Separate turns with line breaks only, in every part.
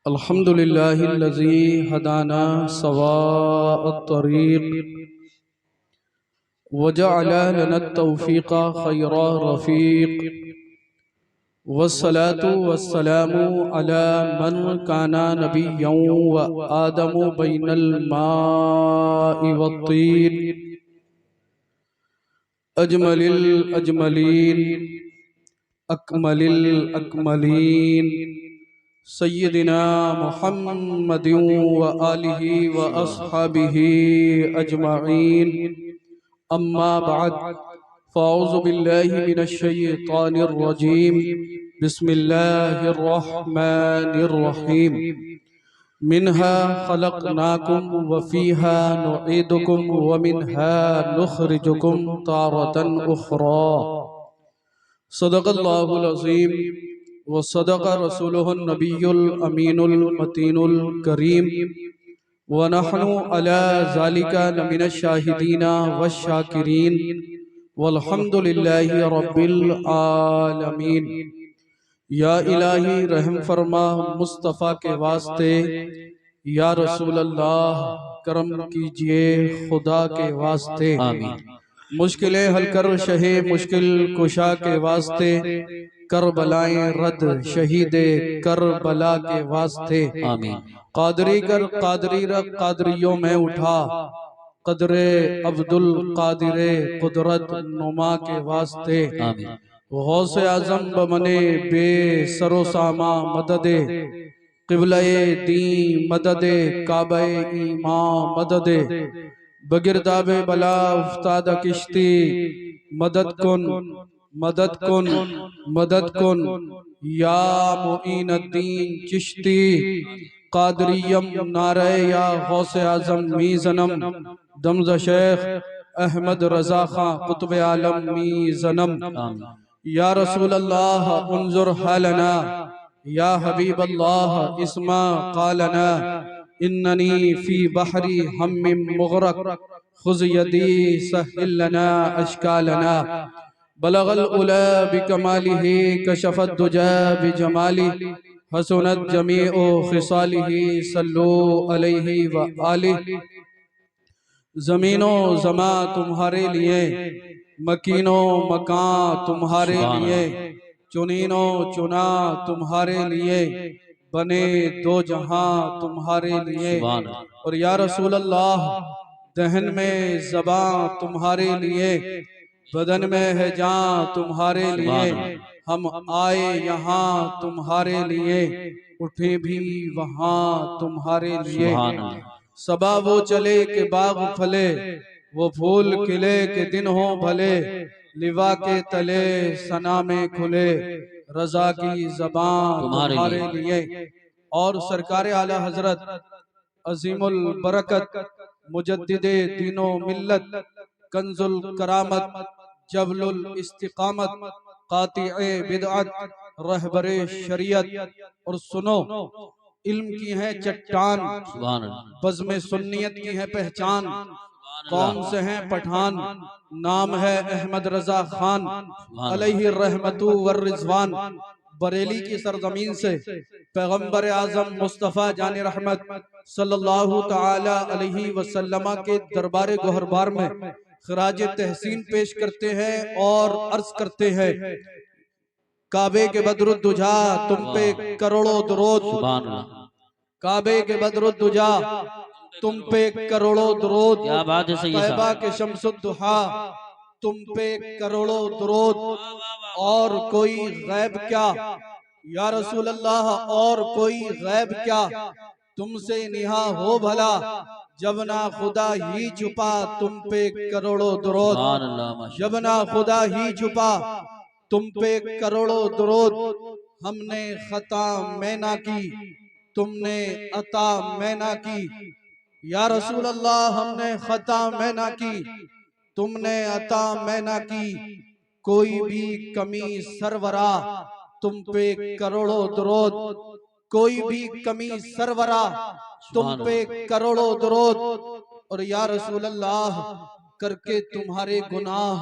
अल्हम्दुलिल्लाहिल्लज़ी हदाना सवाअ त्तरीक़ वजअला लना तौफ़ीक़ा खैरा रफ़ीक़ वस्सलातु वस्सलामु अला मन काना नबिय्यन व आदमु बैनल माइ वत्तीन अजमलिल अजमलीन अकमलिल अकमलीन सय्यदिना मुहम्मदिन व आलिहि व अस्हाबिहि अजमईन अम्मा बाद फ़अऊज़ु बिल्लाहि मिनश शैतानिर रजीम बिस्मिल्लाहिर रहमानिर रहीम मिन्हा खलक़नाकुम व फ़ीहा नुईदुकुम व मिन्हा नुख़रिजुकुम तारतन उख़रा सदक़ल्लाहुल अज़ीम व सदक़ रसूलुहुन नबियुल अमीनुल मतीनुल करीम व नहनु अला ज़ालिका लमिनश शाहिदीना वश शाकिरीन वल्हम्दुलिल्लाहि रब्बिल आलमीन। या इलाही रहम फरमा मुस्तफ़ा के वास्ते, या रसूल अल्लाह करम कीजिए खुदा के वास्ते। आमीन। मुश्किलें हल कर शहे मुश्किल कुशा के वास्ते, करबलाएं रद शहीदे करबला के वास्ते। आमीन। कादरी कर कादरी रख कादरियों में उठा, कदरे अब्दुल कादिरे कुदरत नुमा के वास्ते। आमीन। गौसे आजम बमने बे सरो सामा मददे, क़िबले दी मददे काबे ईमां मददे, बगिरदाबे बला उफ्ताद किश्ती मदद कुन मदद कुन मदद कुन या मुईनुद्दीन चिश्ती। कादरियम नारे या गौसे आजम मीज़नम दमज़ शेख अहमद रज़ा खां कुतुब आलम मीज़नम। या रसूल अल्लाह उन्जुर हालना, या हबीब अल्लाह इस्मा क़ालना, इन्ननी फ़ी बहरी हम्मिम मुग़रक़ खुज़ यदी सहिल लना अश्कालना। बलगल उला बिकमालिही कशफत दुजा बिजमाली, हसनत जमीउ खिसालिही सल्लु अलैहि व आलिहि। ज़मीनो ज़मा तुम्हारे लिए, मकीनो मकां तुम्हारे लिए, चुनीनो चुना तुम्हारे लिए, बने दो जहां तुम्हारे लिए। और या रसूल अल्लाह दहन में ज़बां तुम्हारे लिए, बदन में है जान तुम्हारे लिए। हम आए यहाँ तुम्हारे लिए, उठे भी वहाँ तुम्हारे लिए। सबा वो चले के बाग फले, वो फूल खिले के दिन हो भले, लिवा के तले सना में खुले, रजा की ज़बां तुम्हारे लिए। और सरकार आला हजरत अजीमुल बरकत मुजद्दिदे दीनो मिल्लत, कंजुल करामत जबलुल इस्तिकामत, कातिए बिदअत रहबरे शरीयत। और सुनो, इल्म की है चट्टान, बज़्म सुन्नियत की है पहचान, कौम से हैं पठान, नाम है अहमद रजा खान अलैहि रहमतु वर रिज़वान। बरेली की सरजमीन से पैगंबर आजम मुस्तफ़ा जान रहमत सल्लल्लाहु ताला अलैहि वसल्लम के दरबार गोहरबार में खराज तहसीन पेश करते हैं और अर्ज करते हैं, काबे के बदरुद्दुजा तुम पे करोड़ों दुरूद, काबे के बदरुद्दुजा तुम पे करोड़ों दुरूद, तैबा के शम्सुद्दुहा तुम पे करोड़ों दुरूद। और कोई गैब क्या या रसूल अल्लाह, और कोई गैब क्या तुमसे निहा हो भला, जब ना खुदा ही छुपा तुम पे करोड़ों दुरूद, जब ना खुदा ही छुपा तुम पे करोड़ों दुरूद। हमने खता में ना की, तुमने अता में ना की, या रसूल अल्लाह हमने खता में ना की, तुमने अता में ना की। कोई भी कमी सरवरा तुम पे करोड़ों दुरूद, कोई भी कमी सरवरा तुम पे करोड़ों दुरूद। और या रसूल अल्लाह करके तुम्हारे गुनाह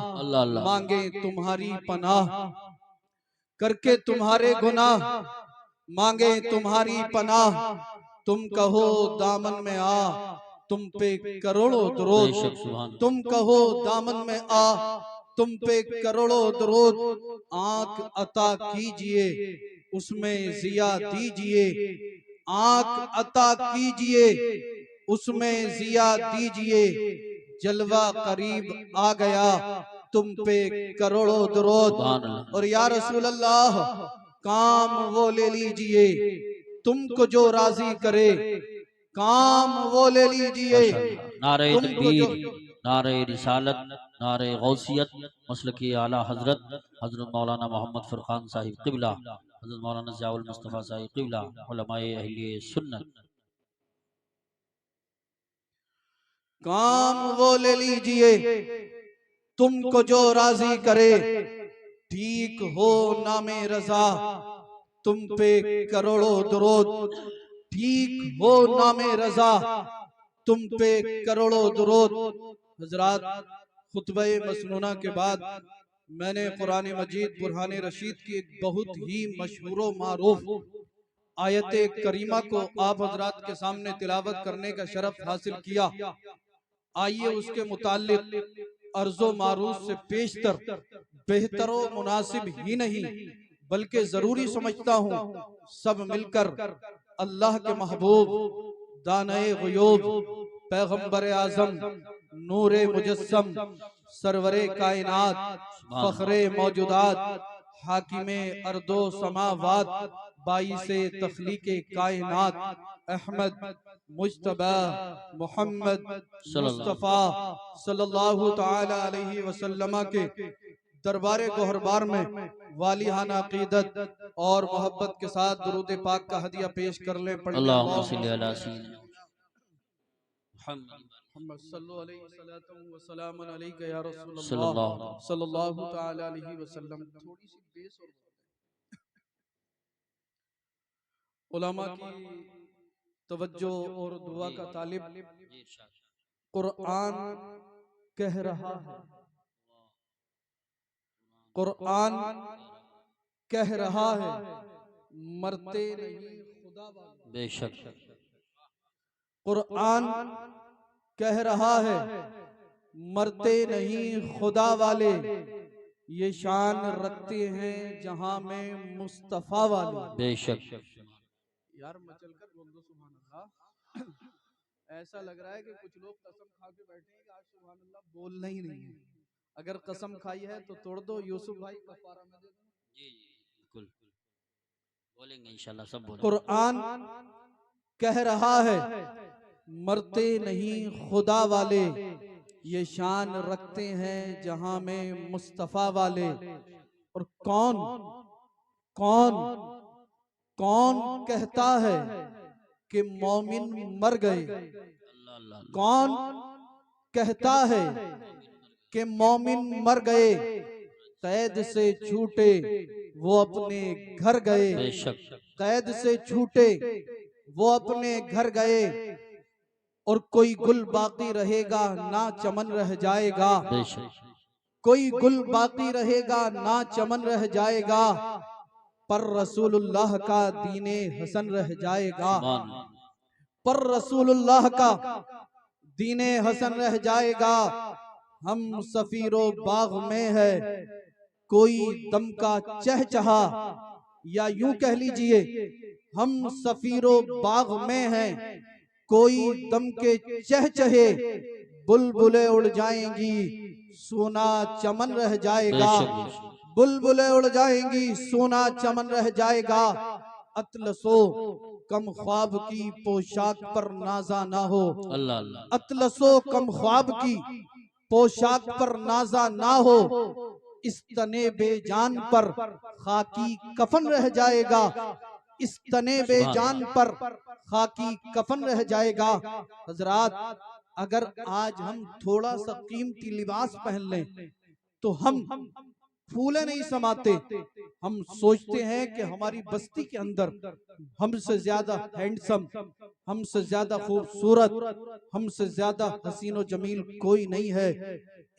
मांगे तुम्हारी पनाह, करके तुम्हारे गुनाह मांगे तुम्हारी पनाह, तुम कहो दामन में आ, तुम पे करोड़ों दरूद, तुम कहो दामन में आ, तुम पे करोड़ों दरूद। आंख अता कीजिए, उसमें जिया दीजिए, आंख अता कीजिए, उसमें जिया दीजिए। जलवा करीब आ गया, तुम पे करोड़ों दरूद। और या रसूल अल्लाह, काम वो ले लीजिए तुमको जो राजी करे, काम वो ले लीजिए
नारे
तुमको जो।
तकबीर, नारे रिसालत, नारे गौसियत, मसलकी आला हजरत हजरत मौलाना मोहम्मद फुरकान साहिब क़िबला, हजरत मौलाना ज़ियाउल मुस्तफ़ा साहिब क़िबला, उलमाए अहले सुन्नत।
काम वो ले लीजिए तुमको जो राजी करे, ठीक हो नामे रजा, तुम पे करोड़ों दरूद। ठीक हो नामे रजा, तुम पे करोड़ों दरूद। हजरात, खुतबे मसनूना के बाद मैंने कुरान मजीद बुरहान रशीद की एक बहुत ही मशहूर मारूफ आयत करीमा को आप हजरात के सामने तिलावत करने का शरफ हासिल किया। आइए उसके मुतालिक अर्जो मारूफ से पेशतर, बेहतरो मुनासिब ही नहीं बल्कि जरूरी समझता हूँ सब मिलकर अल्लाह के महबूब, दाने गुयूब, पैगंबर आजम, नूरे मुजस्सम, सरवरे कायनात, फखरे मौजूदात, हाकिमे अर्दो समावात, बाइसे तख्लीके कायनात, अहमद मुज्तबा मोहम्मद मुस्तफ़ा सल्लल्लाहु ताला अलैहि वसल्लम के दरबारे गोहरबार में वालिहाना अकीदत और मोहब्बत के साथ दुरूद पाक का हदिया पेश कर ले। पढ़ ले
अल्लाहुम्मा सल्ली अला सय्यिदिना
मुहम्मद सल्लल्लाहु अलैहि या रसूल
सल्लल्लाहु
अल्लाह सल्लल्लाहु ताला अलैहि वसल्लम। थोड़ी सी बेस और उलमा की तवज्जो और दुआ का तालिब। कुरान कह रहा है, कुरान कह रहा है, मरते नहीं खुदा वाले।
बेशक
कुरान कह रहा है, मरते नहीं खुदा वाले, ये शान रखते हैं जहां में मुस्तफा वाले।
बेशक
यार मचल कर बोल दो सुभान अल्लाह। ऐसा लग रहा है कि कुछ लोग कसम खा के बैठे हैं कि आज सुभान अल्लाह बोलना ही नहीं है। अगर कसम खाई है तो तोड़ दो। यूसुफ भाई कफारा में दे दो।
जी बिल्कुल बोलेंगे इंशाल्लाह, सब बोलेंगे।
कुरान कह रहा है, मरते नहीं खुदा वाले, ये शान रखते हैं जहां में मुस्तफा वाले। और कौन कौन कौन कहता है कि मोमिन मर गए? कौन कहता है कि मोमिन मर गए? कैद से छूटे वो अपने घर गए, कैद से छूटे वो अपने घर गए। और कोई गुल बाकी रहेगा ना चमन रह जाएगा, कोई गुल बाकी रहेगा ना चमन रह जाएगा, पर रसूलुल्लाह का दीने हसन रह जाएगा, पर रसूलुल्लाह का दीने हसन रह जाएगा। हम सफीरो बाग में है, कोई दम का चहचहा, या यूं कह लीजिए हम सफीरो बाग में हैं, कोई दम के चहचहे, बुलबुलें उड़ जाएंगी सोना चमन रह जाएगा, बुलबुलें उड़ जाएंगी सोना चमन रह जाएगा। अतलसो कम ख्वाब की पोशाक पर नाजा ना हो, अतलसो कम ख्वाब की पोशाक पर नाजा ना हो, इस तने बेजान पर खाकी कफन रह जाएगा, इस तने बेजान पर खाकी कफन रह जाएगा। हजरात, अगर आज हम थोड़ा सा कीमती लिबास पहन लें तो हम फूले नहीं समाते। हम सोचते हैं कि हमारी बस्ती के अंदर हमसे ज्यादा हैंडसम, हमसे ज्यादा खूबसूरत, हमसे ज्यादा हसीनो जमील कोई नहीं है।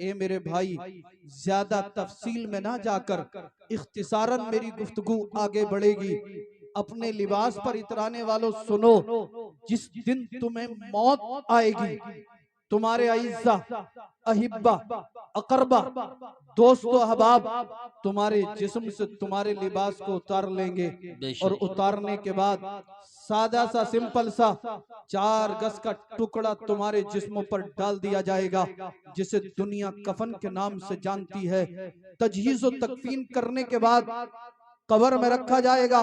ए मेरे भाई, ज्यादा तफसील में ना जाकर इख्तिसारन मेरी गुफ्तगू आगे बढ़ेगी। अपने लिबास पर इतराने वालों सुनो, जिस दिन तुम्हें मौत आएगी, तुम्हारे अइज़्ज़ा, अहिब्बा, अकरबा, दोस्तों, अहबाब तुम्हारे जिस्म से तुम्हारे लिबास को उतार लेंगे, और
बेशक
उतारने के बाद सादा सा सिंपल सा 4 गज का टुकड़ा तुम्हारे जिस्मों पर डाल दिया जाएगा, जिसे दुनिया कफन के नाम से जानती है। तजहीज़ और तकफीन करने के बाद कब्र में रखा जाएगा,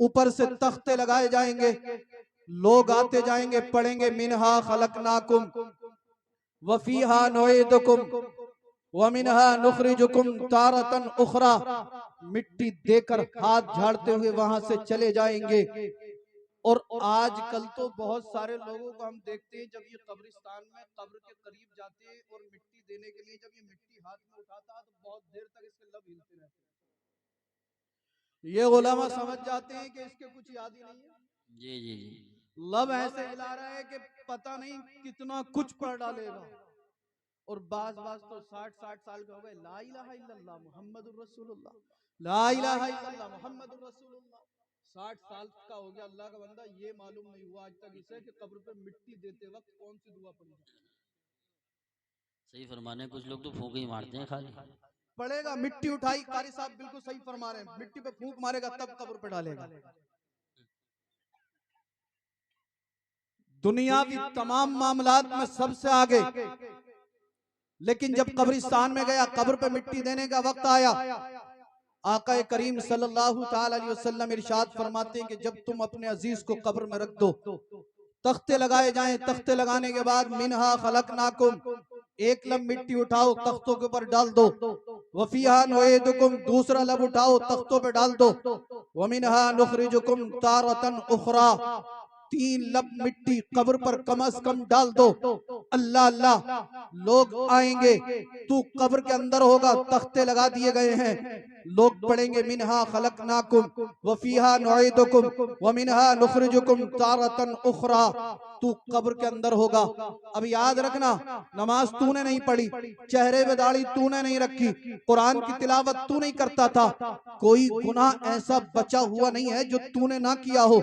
ऊपर से तख्ते लगाए जाएंगे, लोग आते जाएंगे, पढ़ेंगे मिनहा खलकनाकुम वफीहा नुईदुकुम वमिनहा नुखरिजुकुम तारतन उखरा। मिट्टी देकर हाथ झाड़ते हुए वहां से चले जाएंगे। और आजकल तो बहुत सारे लोगों को हम देखते हैं, जब ये कब्रिस्तान में कब्र के करीब जाते हैं और मिट्टी देने के लिए जब ये मिट्टी हाथ में उठाता है तो बहुत देर तक इसके लब हिलते रहते हैं। ये उलमा समझ जाते हैं कि इसके कुछ याद ही नहीं है,
जी जी जी।
लब ऐसे हिला रहा है कि पता नहीं कितना कुछ पढ़ डालेगा। और बाज तो 60 साल के हो गए, ला इलाहा इल्लल्लाह मुहम्मदुर रसूलुल्लाह, ला इलाहा इल्लल्लाह मुहम्मदुर रसूलुल्लाह। 60 साल का हो गया, अल्लाह का बंदा, ये मालूम नहीं हुआ आज तक इसे कि कब्र पे मिट्टी देते वक्त कौन सी दुआ पड़ी।
सही फरमाने, कुछ लोग तो फूंक ही मारते हैं खाली।
पड़ेगा, मिट्टी उठाई, कारी साहब बिल्कुल सही फरमा रहे हैं, मिट्टी पे फूंक मारेगा तब कब्र पे डालेगा। दुनियावी तमाम मामलात में सबसे आगे, लेकिन जब कब्रिस्तान में गया, कब्र पे मिट्टी देने का वक्त आया, आका करीम सल्लल्लाहु ताला अलैहि वसल्लम इरशाद फरमाते हैं कि जब तुम अपने अजीज को कब्र में रख दो, तख्ते लगाए जाएं, तख्ते लगाने के बाद मिनहा खलकनाकुम, एक लब मिट्टी उठाओ तख्तों के ऊपर डाल दो, वफीहा नुईदुकुम, दूसरा लब उठाओ तख्तों पे डाल दो, वमिनहा नुखरिजुकुम तारतन उखरा, 3 लब मिट्टी कब्र पर कम अज कम डाल दो। अल्लाह अल्लाह, लोग आएंगे, तू कब्र के अंदर होगा, तख्ते लगा दिए गए हैं, लोग पढ़ेंगे मिनहा खलकनाकुम वफीहा नुईदुकुम वमिनहा नुखरिजुकुम तारतन उखरा। तू कब्र के अंदर होगा। अब याद रखना, नमाज तूने नहीं पढ़ी, चेहरे पे दाढ़ी तूने नहीं रखी, कुरान की तिलावत तू नहीं करता था, कोई गुनाह ऐसा बचा हुआ नहीं है जो तूने ना किया हो।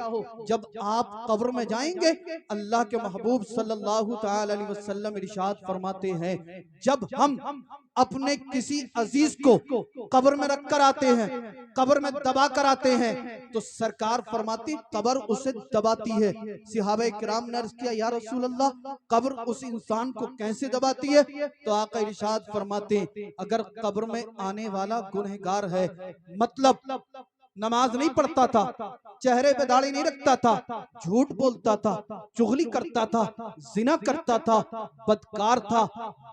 जब आप कब्र में जाएंगे, अल्लाह के महबूब सल्लल्लाहु ताला अलैहि वसल्लम इरशाद फरमाते हैं, जब हम अपने किसी अजीज को कब्र में रख कर आते हैं, कब्र में दबा कर आते हैं, तो सरकार फरमाती कब्र उसे दबाती है। सहाबा किराम ने अर्ज किया, या रसूल अल्लाह, कब्र उस इंसान को कैसे दबाती है? तो आका इरशाद फरमाते, अगर कब्र में आने वाला गुनहगार है, मतलब नमाज नहीं पढ़ता था, चेहरे पे दाढ़ी नहीं रखता था, झूठ बोलता था, चुगली करता था, जिना करता था, बदकार था,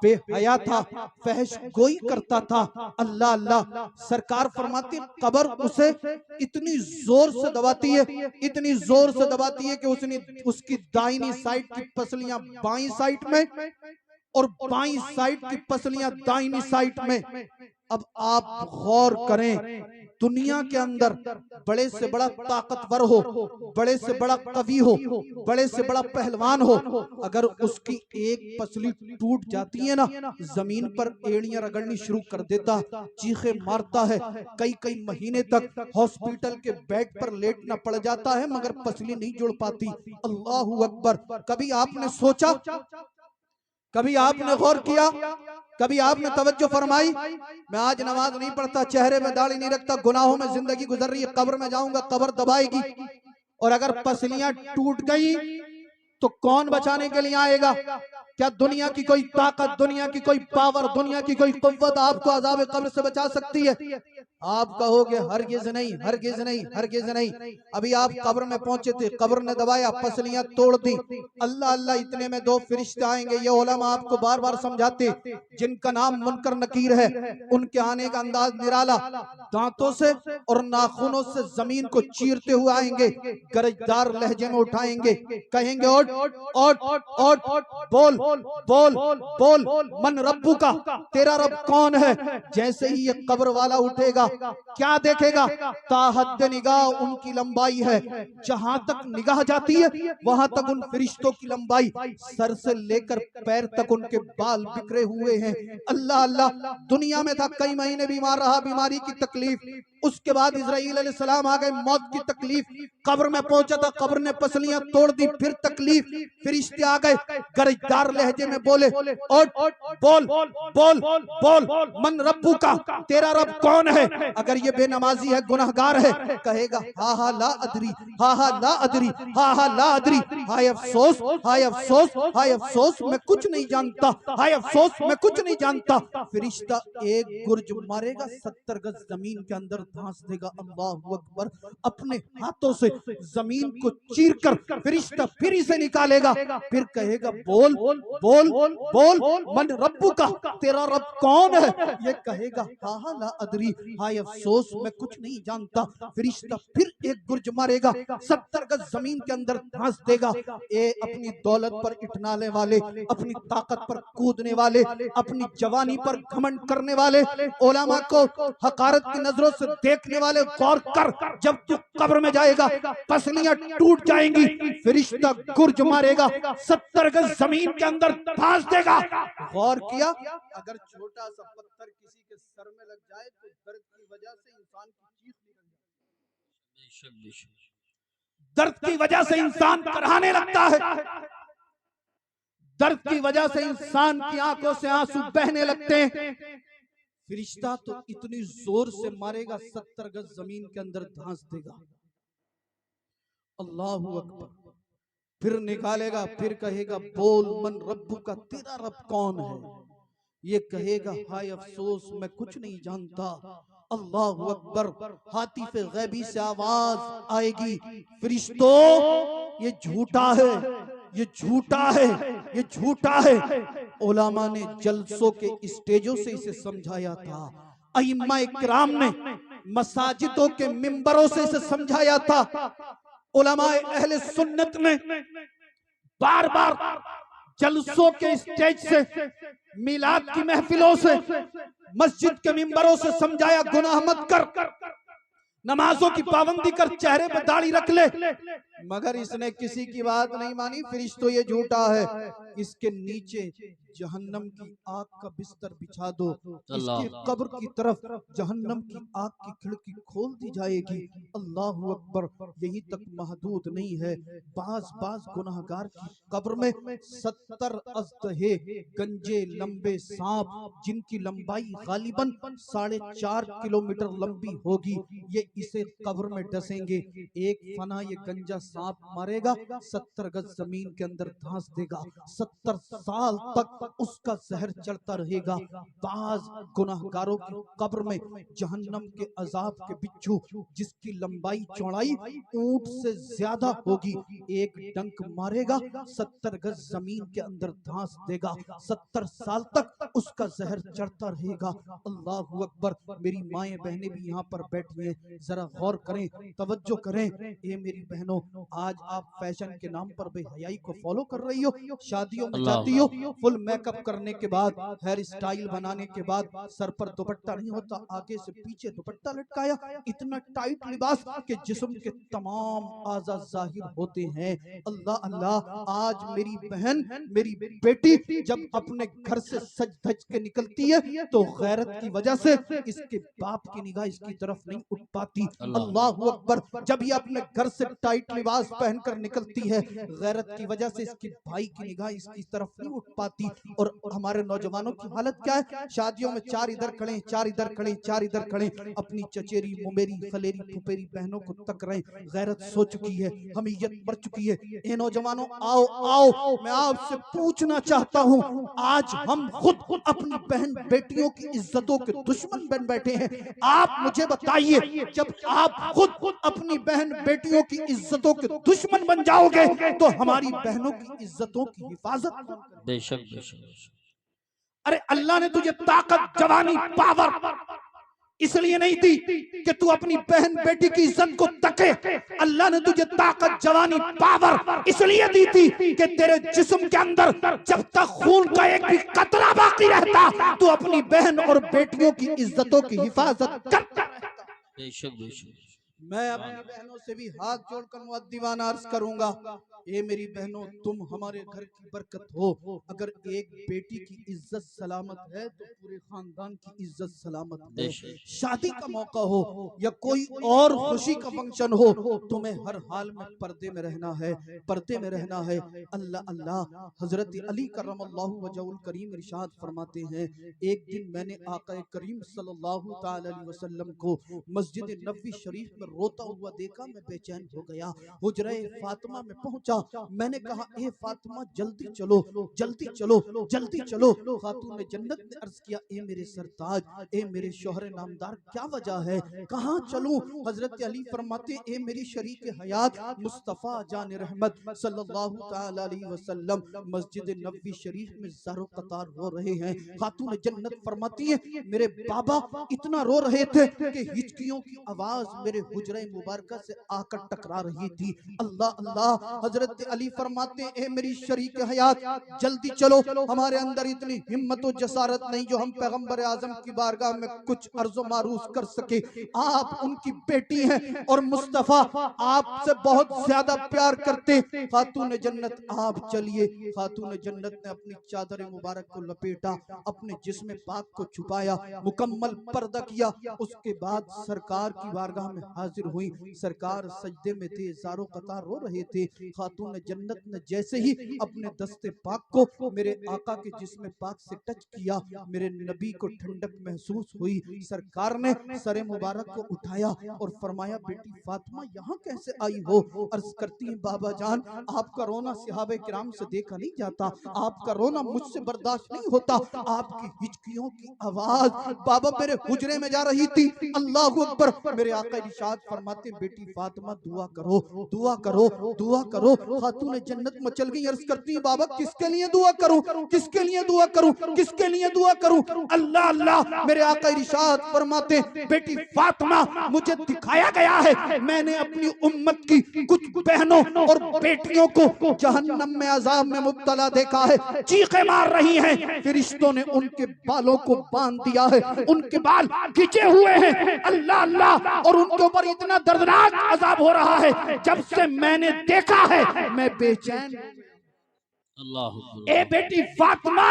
बेहया था, फहश गोई करता था, अल्लाह अल्लाह, सरकार फरमाती कब्र उसे इतनी जोर से दबाती है, इतनी जोर से दबाती है कि उसकी दाहिनी साइड की पसलियां बाईं साइड में और बाईं साइड की पसलियां दाहिनी साइड में। अब आप गौर करें, दुनिया के अंदर बड़े से बड़ा ताकतवर हो, बड़े से बड़ा कवि हो, बड़े से बड़ा पहलवान हो, अगर उसकी एक पसली टूट जाती है ना, जमीन पर एड़ियां रगड़नी शुरू कर देता, चीखे मारता है, कई कई महीने तक हॉस्पिटल के बेड पर लेटना पड़ जाता है, मगर पसली नहीं जुड़ पाती। अल्लाहू अकबर। कभी आपने सोचा, कभी आपने गौर किया, कभी आपने तवज्जो फरमाई, मैं आज नमाज नहीं पढ़ता, चेहरे में दाढ़ी नहीं रखता, गुनाहों में जिंदगी गुजर रही है, कब्र में जाऊंगा, कब्र दबाएगी, और अगर पसलियां टूट गई तो कौन बचाने के लिए आएगा? क्या दुनिया की कोई ताकत, दुनिया की कोई पावर, दुनिया की कोई कुव्वत आपको अज़ाब कब्र से बचा सकती है? आप कहोगे हरगिज़ नहीं, हरगिज़ नहीं, हरगिज़ नहीं। अभी आप कब्र में पहुंचे थे, कब्र ने दबाया, पसलियां तोड़ दी, अल्लाह अल्लाह, इतने में 2 फरिश्ते आएंगे। ये उलमा आपको बार बार समझाते, जिनका नाम मुनकर नकीर है, उनके आने का अंदाज निराला, दांतों से और नाखूनों से जमीन को चीरते हुए आएंगे, गरजदार लहजे में उठाएंगे, कहेंगे ओट ओट ओट, बोल बोल बोल, मन रब्बू का, तेरा रब कौन है? जैसे ही ये कब्र वाला उठेगा, क्या देखेगा? ताहद निगाह उनकी लंबाई है, जहां तक निगाह जाती है वहां तक उन फरिश्तों की लंबाई, सर से लेकर पैर तक उनके बाल बिखरे हुए हैं। अल्लाह अल्लाह, दुनिया में था, कई महीने बीमार रहा, बीमारी की तकलीफ, उसके बाद इजराइल अलैहिस्सलाम आ गए, मौत की तकलीफ, कब्र में पहुंचा था, कब्र ने पसलियां तोड़ दी, फिर तकलीफ, फरिश्ते आ गए, गरजदार लहजे में बोले, और बोल बोल बोल, मन रब्बू का, तेरा रब कौन है? अगर ये बेनमाजी है, गुनहगार है, कहेगा हा हा ला अदरी, हा हा ला अदरी, हा हा ला अदरी, हाय अफसोस, हाय अफसोस, हाय अफसोस, मैं कुछ नहीं जानता, हाय अफसोस, मैं कुछ नहीं जानता। फरिश्ता एक गुर्ज मारेगा, 70 गज जमीन के अंदर धंस देगा। अल्लाहु अकबर। अपने हाथों से जमीन को चीरकर फरिश्ता फिर इसे निकालेगा, फिर कहेगा बोल बोल बोल, मन रब्बू का, तेरा रब कौन है? ये कहेगा हा हा ला अदरी, हाय अफसोस, मैं कुछ नहीं जानता। फरिश्ता फिर एक गुर्ज मारेगा, 70 गज जमीन के अंदर धंस देगा। ए अपनी दौलत पर इठनाने वाले, अपनी ताकत पर कूदने वाले, अपनी जवानी पर घमंड करने वाले, उलमा को हकारत की नजरों से देखने वाले, गौर कर, जब तू कब्र में जाएगा पसलियां टूट जाएंगी, फरिश्ता गुर्ज मारेगा, 70 गज जमीन के अंदर धंस देगा। गौर किया, अगर छोटा सा पत्थर किसी के सर में लग जाए तो दर्द की वजह से इंसान की चीख निकल जाती है, दर्द की वजह से इंसान कराहने लगता है, दर्द की वजह से इंसान की आंखों से आंसू बहने लगते हैं। फरिश्ता तो इतनी जोर से मारेगा, 70 गज जमीन के अंदर धंस देगा। अल्लाहु अकबर। फिर निकालेगा, फिर कहेगा बोल, मन रब्बू का, तेरा रब कौन है? ये कहेगा हाय अफसोस, मैं कुछ नहीं जानता। अल्लाहु अकबर। हातिफे गैबी से आवाज आएगी, फरिश्तों ये झूठा है, ये झूठा है, ये झूठा है। उलमा ने जलसों के स्टेजों से इसे समझाया था, अइम्मा इकराम ने मसाजिदों के मिंबरों से इसे समझाया था, उलमा अहले सुन्नत ने बार बार जलसों के स्टेज से, मिलाद की महफिलों से, मस्जिद के मिंबरों से समझाया, गुनाह मत कर, नमाजों की पाबंदी कर, चेहरे पर दाढ़ी रख ले, मगर इसने किसी की बात नहीं मानी। फरिश्तों ये झूठा है, इसके नीचे जहन्नम की आग का बिस्तर बिछा दो, इसके कब्र की तरफ जहन्नम की आग की खिड़की खोल दी जाएगी। अल्लाहु अकबर। यही तक महदूद नहीं है, बाज बाज गुनाहगार की कब्र में 70 अज़दहे गंजे लंबे सांप, जिनकी लंबाई गालिबन 4.5 किलोमीटर लंबी होगी, ये इसे कब्र में डसेंगे। एक फना ये गंजा सांप मारेगा, 70 गज जमीन के अंदर धंस देगा, 70 साल तक उसका जहर चढ़ता रहेगा। बाज गुनाहगारों की कब्र में जहन्नम के अजाब के बिच्छू, जिसकी लंबाई चौड़ाई ऊंट से ज्यादा होगी, एक डंक मारेगा, 70 गज जमीन के अंदर धंस देगा, 70 साल तक उसका जहर चढ़ता रहेगा। अल्लाहु अकबर। मेरी माएं बहनें भी यहाँ पर बैठी हैं, जरा गौर करें, तवज्जो करें। ये मेरी बहनों, आज आप फैशन के नाम पर बेहयाई को फॉलो कर रही हो, शादियों में जाती हो, फुल मेकअप करने के बाद, हेयर स्टाइल बनाने के बाद, सर पर दुपट्टा नहीं होता, आगे से पीछे दुपट्टा लटकाया, इतना टाइट लिबास के जिस्म के तमाम आज़ा जाहिर होते हैं। अल्लाह अल्लाह। आज मेरी बहन, मेरी बेटी जब अपने घर से सज धज के निकलती है तो गैरत की वजह से इसके बाप की निगाह इसकी तरफ नहीं उठ पाती। अल्लाहु अकबर। जब ये अपने घर से टाइट लिबास पहनकर निकलती है, गैरत की वजह से इसके भाई की निगाह इसकी तरफ नहीं उठ पाती। और हमारे नौजवानों की हालत क्या है? शादियों में 4 इधर खड़े, 4 इधर खड़े, 4 इधर खड़े, अपनी चचेरी मुमेरी खलेरी फुफेरी बहनों को तक रहे। गैरत सो चुकी है, हमीयत मर चुकी है। ए नौजवानों, आओ आओ, मैं आपसे पूछना चाहता हूँ, आज हम खुद अपनी बहन बेटियों की इज्जतों के दुश्मन बन बैठे हैं। आप मुझे बताइए, जब आप खुद अपनी बहन बेटियों की इज्जतों के दुश्मन बन जाओगे तो हमारी बहनों की इज्जतों की हिफाजत कौन करेगा?
बेशक बेशक।
अरे अल्लाह ने तुझे ताकत, जवानी, पावर,
इसलिए नहीं दी कि तू अपनी बहन बेटी की इज्जत को तके। अल्लाह ने तुझे ताकत, जवानी, पावर इसलिए दी थी कि तेरे जिस्म के अंदर जब तक खून का एक भी कतरा बाकी रहता तू अपनी बहन और बेटियों की इज्जतों की हिफाजत करता रहता।
बेशक बेशक।
मैं अपनी बहनों से भी हाथ जोड़कर मुअद्दिबाना अर्ज करूंगा, ए मेरी बहनों, तुम हमारे घर की बरकत हो। अगर एक बेटी की इज्जत सलामत है तो पूरे खानदान की इज्जत सलामत है। शादी का मौका हो या कोई और खुशी का फंक्शन हो, तुम्हें हर हाल में पर्दे में रहना है, पर्दे में रहना है। अल्लाह अल्लाह हजरत अली करमल्लाहु वजहुल करीम इरशाद फरमाते हैं, एक दिन मैंने आका करीम सल्लल्लाहु तआला अलैहि वसल्लम को मस्जिद नबवी शरीफ में रोता हुआ देखा। मैं बेचैन हो गया, हुजरा फातिमा में पहुंचा। मैंने कहा, ए फातिमा जल्दी चलो, जल्दी चलो, जल्दी चलो। खातून जन्नत ने अर्ज किया, ए मेरे सरताज, ए मेरे शोहर नामदार, क्या वजह है, कहां चलूं? हजरत अली फरमाते, ए मेरी शरीक हयात मुस्तफा जान रहमत सल्लल्लाहु तआला अलैहि वसल्लम मस्जिद नबवी शरीफ में ज़रो कतार रो रहे हैं। खातून जन्नत फरमाती है, मेरे बाबा इतना रो रहे थे कि हिचकियों की आवाज मेरे हुजरे मुबारका से आकर टकरा रही थी। अल्लाह अल्लाह। हजरत अली फरमाते, ए मेरी शरीक हयात जल्दी चलो, हमारे अंदर इतनी हिम्मत और जसारत नहीं जो हम पैगंबर आजम की बारगाह में कुछ अर्ज़ो मारूज कर सके। आप उनकी बेटी हैं और मुस्तफा आपसे बहुत ज्यादा प्यार करते। खातून जन्नत आप चलिए। खातून जन्नत ने अपनी चादर मुबारक को लपेटा, अपने जिस्म पाक को छुपाया, मुकम्मल पर्दा किया। उसके बाद सरकार की बारगाह में हाजिर हुई। सरकार सजदे में थे, ज़ारो कतार रो रहे थे। खातून जन्नत ने जैसे ही अपने दस्ते पाक को मेरे आका के जिस्म पाक से टच किया, मेरे नबी को ठंडक महसूस हुई। सरकार ने सरे मुबारक को उठाया और फरमाया, बेटी फातिमा यहाँ कैसे आई हो? अर्ज करती है, बाबा जान आपका रोना सहाबे किराम से देखा नहीं जाता, आपका रोना मुझसे बर्दाश्त नहीं होता। आपकी हिचकियों की आवाज बाबा मेरे हुजरे में जा रही थी। अल्लाह अकबर। मेरे आका इरशाद फरमाते, बेटी फातिमा दुआ करो, दुआ करो, दुआ करो। खातून जन्नत मचल गई, अर्ज करती है, बाबा किसके लिए दुआ करूं, किसके लिए दुआ करूं, किसके लिए दुआ करूं? अल्लाह अल्लाह। मेरे आका इरशाद फरमाते, बेटी फातिमा मुझे दिखाया गया है, मैंने अपनी उम्मत की कुछ बहनों और बेटियों को जहन्नम में अजाब में मुब्तला देखा है, चीखें मार रही हैं। फरिश्तों ने उनके बालों को बांध दिया है, उनके बाल खिंचे हुए हैं। अल्लाह अल्लाह। और उनके ऊपर इतना दर्दनाक अजाब हो रहा है, जब से मैंने देखा है मैं बेचैन।
अल्लाह।
ए बेटी फातिमा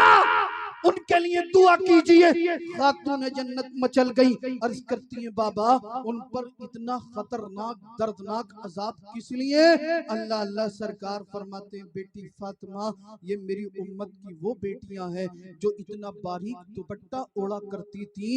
उनके लिए दुआ कीजिए। खातून जन्नत मचल गई, अर्ज करती है, बाबा उन पर इतना खतरनाक दर्दनाक अजाब किस लिए? अल्लाह अल्लाह। सरकार फरमाते हैं, बेटी फातिमा ये मेरी उम्मत की वो बेटियां हैं जो इतना बारीक दुपट्टा ओढ़ा करती थी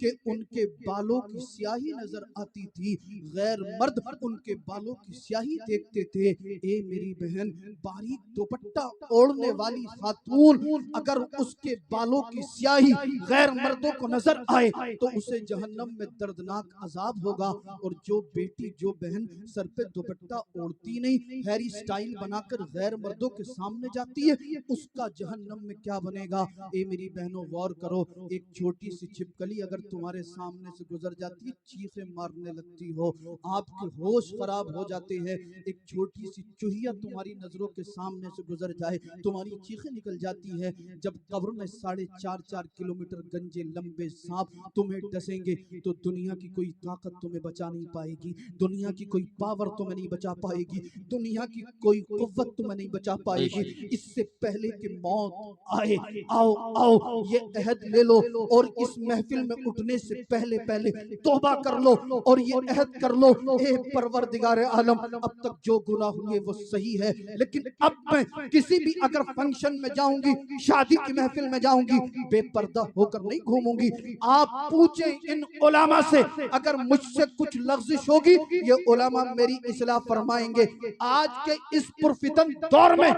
कि उनके बालों की स्याही नजर आती थी, गैर मर्द उनके बालों की स्याही देखते थे। ए मेरी बहन, बारीक दुपट्टा ओढ़ने वाली खातून अगर उसके बालों की स्याही गैर मर्दों को नजर आए तो उसे जहन्नम में दर्दनाक अजाब होगा। और जो बेटी जो बहन सर पे दुपट्टा ओढ़ती नहीं, हेयर स्टाइल बनाकर गैर मर्दों के सामने जाती है, उसका जहन्नम में क्या बनेगा? ए मेरी बहनों गौर करो, एक छोटी सी छिपकली अगर तुम्हारे सामने से गुजर जाती है, चीखें मारने लगती हो, आपके होश खराब हो जाते हैं। एक छोटी सी चूहिया तुम्हारी नजरों के सामने से गुजर जाए, तुम्हारी चीखें निकल जाती है। जब कब्र में 4.5 किलोमीटर गंजे लंबे सांप तुम्हें डसेंगे तो दुनिया की कोई ताकत तुम्हें बचा नहीं पाएगी, दुनिया की कोई पावर तुम्हें नहीं बचा पाएगी, दुनिया की कोई कुव्वत तुम्हें नहीं बचा पाएगी। इससे पहले कि मौत आए, आओ आओ ये अहद ले लो और इस महफिल में उठने से पहले पहले तौबा कर लो और ये अहद कर लो, ए परवरदिगार आलम अब तक जो गुनाह हुए वो सही है, लेकिन अब मैं किसी भी अगर फंक्शन में जाऊंगी, शादी की महफिल में जाऊंगी, बेपर्दा होकर नहीं घूमूंगी। आप पूछें इन उलामा से, अगर मुझसे कुछ लफ्जिश होगी ये उलामा मेरी इस्लाह फरमाएंगे। आज के इस पुरफितन दौर में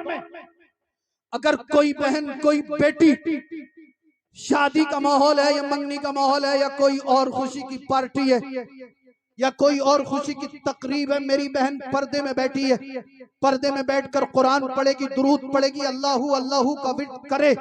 अगर कोई बहन कोई बेटी शादी का माहौल है या मंगनी का माहौल है या कोई और खुशी की पार्टी है या कोई और खुशी की तकरीब है, मेरी बहन पर्दे में बैठी है, पर्दे में बैठकर कुरान पढ़ेगी, दुरूद पढ़ेगी, अल्लाहू अल्लाहू का विर्द करे,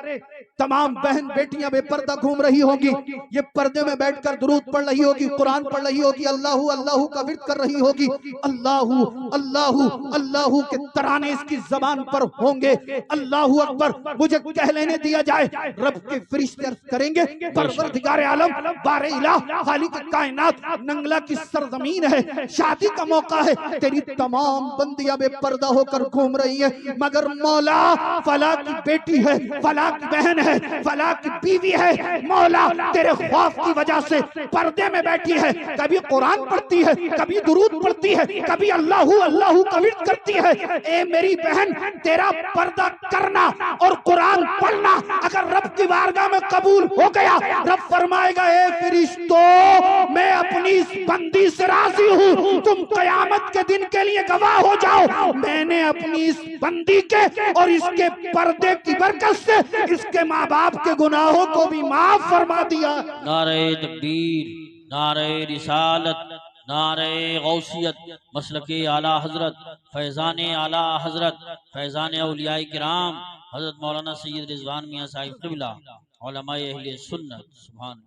तमाम बहन बेटियां बेपर्दा घूम रही होगी, ये पर्दे में बैठकर दुरूद पढ़ रही होगी, कुरान पढ़ रही होगी, अल्लाहू अल्लाहू का विर्द कर रही होगी, अल्लाहू अल्लाहू अल्लाहू के तराने इसकी जबान पर होंगे। अल्लाहू अकबर मुझे कह लेने दिया जाए, रब के फरिश्ते अर्ज करेंगे, परवरदिगार आलम बारे इलाह खालिक कायनात, नंगला की सरजमीन है, शादी का मौका है, तेरी तमाम बंदियां बेपर्दा होकर घूम रही है, मगर मौला फला की बेटी है, फला की बहन है, फला की बीवी है, मौला तेरे खौफ की वजह से पर्दे में बैठी है, कभी कुरान पढ़ती है, कभी दुरूद पढ़ती है, कभी अल्लाहू अल्लाहू का विर्द करती है। ए मेरी बहन, तेरा पर्दा करना और कुरान पढ़ना अगर रब की बारगाह में कबूल हो गया, रब फरमाएगा, ए फरिश्तों मैं अपनी इस बंदी से राजी हूँ, तुम कयामत के दिन के लिए गवाह हो जाओ, मैंने अपनी इस बंदी के और इसके पर्दे की बरकत से इसके माँ बाप के गुनाहों को भी माफ फरमा दिया।
नारे तकबीर, नारे रिसालत, नारे गौसियत, मसलके आला हजरत, फैजान आला हजरत, फैजान औलियाए किराम हजरत मौलाना सैयद रिजवान मियाँ साहिब क़िबला, उलमाए अहले सुन्नत। सुभान।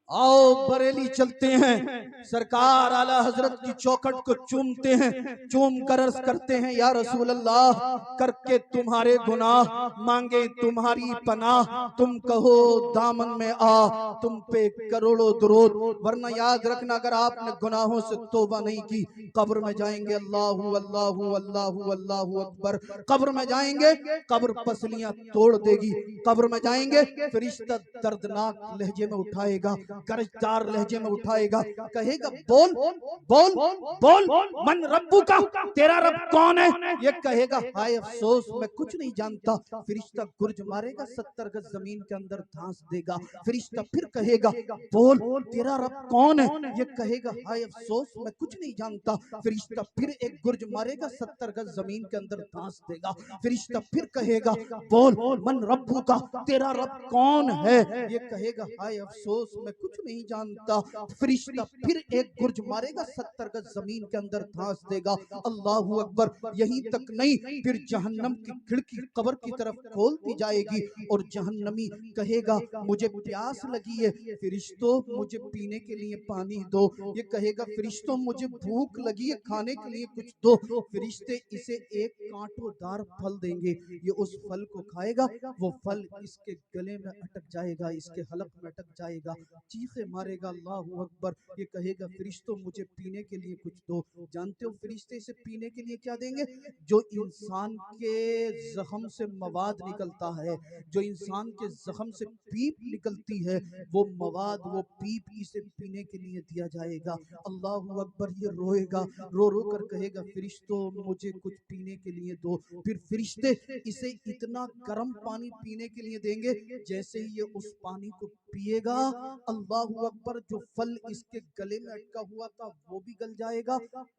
आओ बरेली चलते हैं, सरकार आला हजरत की चौखट को चूमते हैं, चूम कर अर्ज करते हैं, या रसूल अल्लाह, करके तुम्हारे गुनाह मांगे तुम्हारी पनाह, तुम कहो दामन में आ, तुम पे करोड़ों दुरूद, वरना याद रखना अगर आपने गुनाहों से तौबा नहीं की, कब्र में जाएंगे अल्लाहू अल्लाहू अल्लाहू अल्लाहू अकबर, कब्र में जाएंगे, कब्र पसलियां तोड़ देगी, कब्र में जाएंगे, फरिश्ता दर्दनाक लहजे में उठाएगा, गरजदार लहजे में उठाएगा, कहेगा बोल बोल बोल, मन रब्बू का, तेरा रब कौन है? ये कहेगा, हाय अफसोस मैं कुछ नहीं जानता। फरिश्ता गुर्ज मारेगा, 70 गज जमीन के अंदर धांस देगा। फरिश्ता फिर कहेगा, बोल तेरा रब कौन है? ये कहेगा, हाय अफसोस मैं कुछ नहीं जानता। फरिश्ता फिर एक गुर्ज मारेगा, 70 गज जमीन के अंदर धांस देगा। फरिश्ता फिर कहेगा, बोल मन रब्बू का, तेरा रब कौन है? ये कहेगा, हाय अफसोस मैं कुछ नहीं जानता। फरिश्ता फिर एक गुर्ज मारेगा, 70 गज जमीन के अंदर धांस देगा। अल्लाहू अकबर। यहीं तक नहीं, फिर जहन्नम की खिड़की कब्र की तरफ खोल दी जाएगी और जहन्नमी कहेगा, मुझे प्यास लगी है, फरिश्तों मुझे पीने के लिए पानी दो। ये कहेगा, फरिश्तों मुझे भूख लगी है, खाने के लिए कुछ दो। फरिश्ते इसे एक कांटोदार फल देंगे, ये उस फल को खाएगा, वो फल इसके गले में अटक जाएगा, इसके हलक में अटक जाएगा, चीखे मारेगा, अल्लाहू अकबर। ये कहेगा, फरिश्तों मुझे पीने के लिए कुछ दो। जानते हो फरिश्ते इसे पीने के लिए क्या देंगे? जो इंसान के जख्म से मवाद निकलता है, जो इंसान के जख्म से पीप निकलती है, वो मवाद, वो पीप इसे पीने के लिए दिया जाएगा। अल्लाहू अकबर। ये रोएगा, रो रो कर कहेगा, फरिश्तों मुझे कुछ पीने के लिए दो। फिर फरिश्ते इसे इतना गर्म पानी पीने के लिए देंगे, जैसे ही ये उस पानी को पिएगा, अल्लाहू अकबर, जो फल इसके गले में अटका हुआ था वो भी गल जाएगा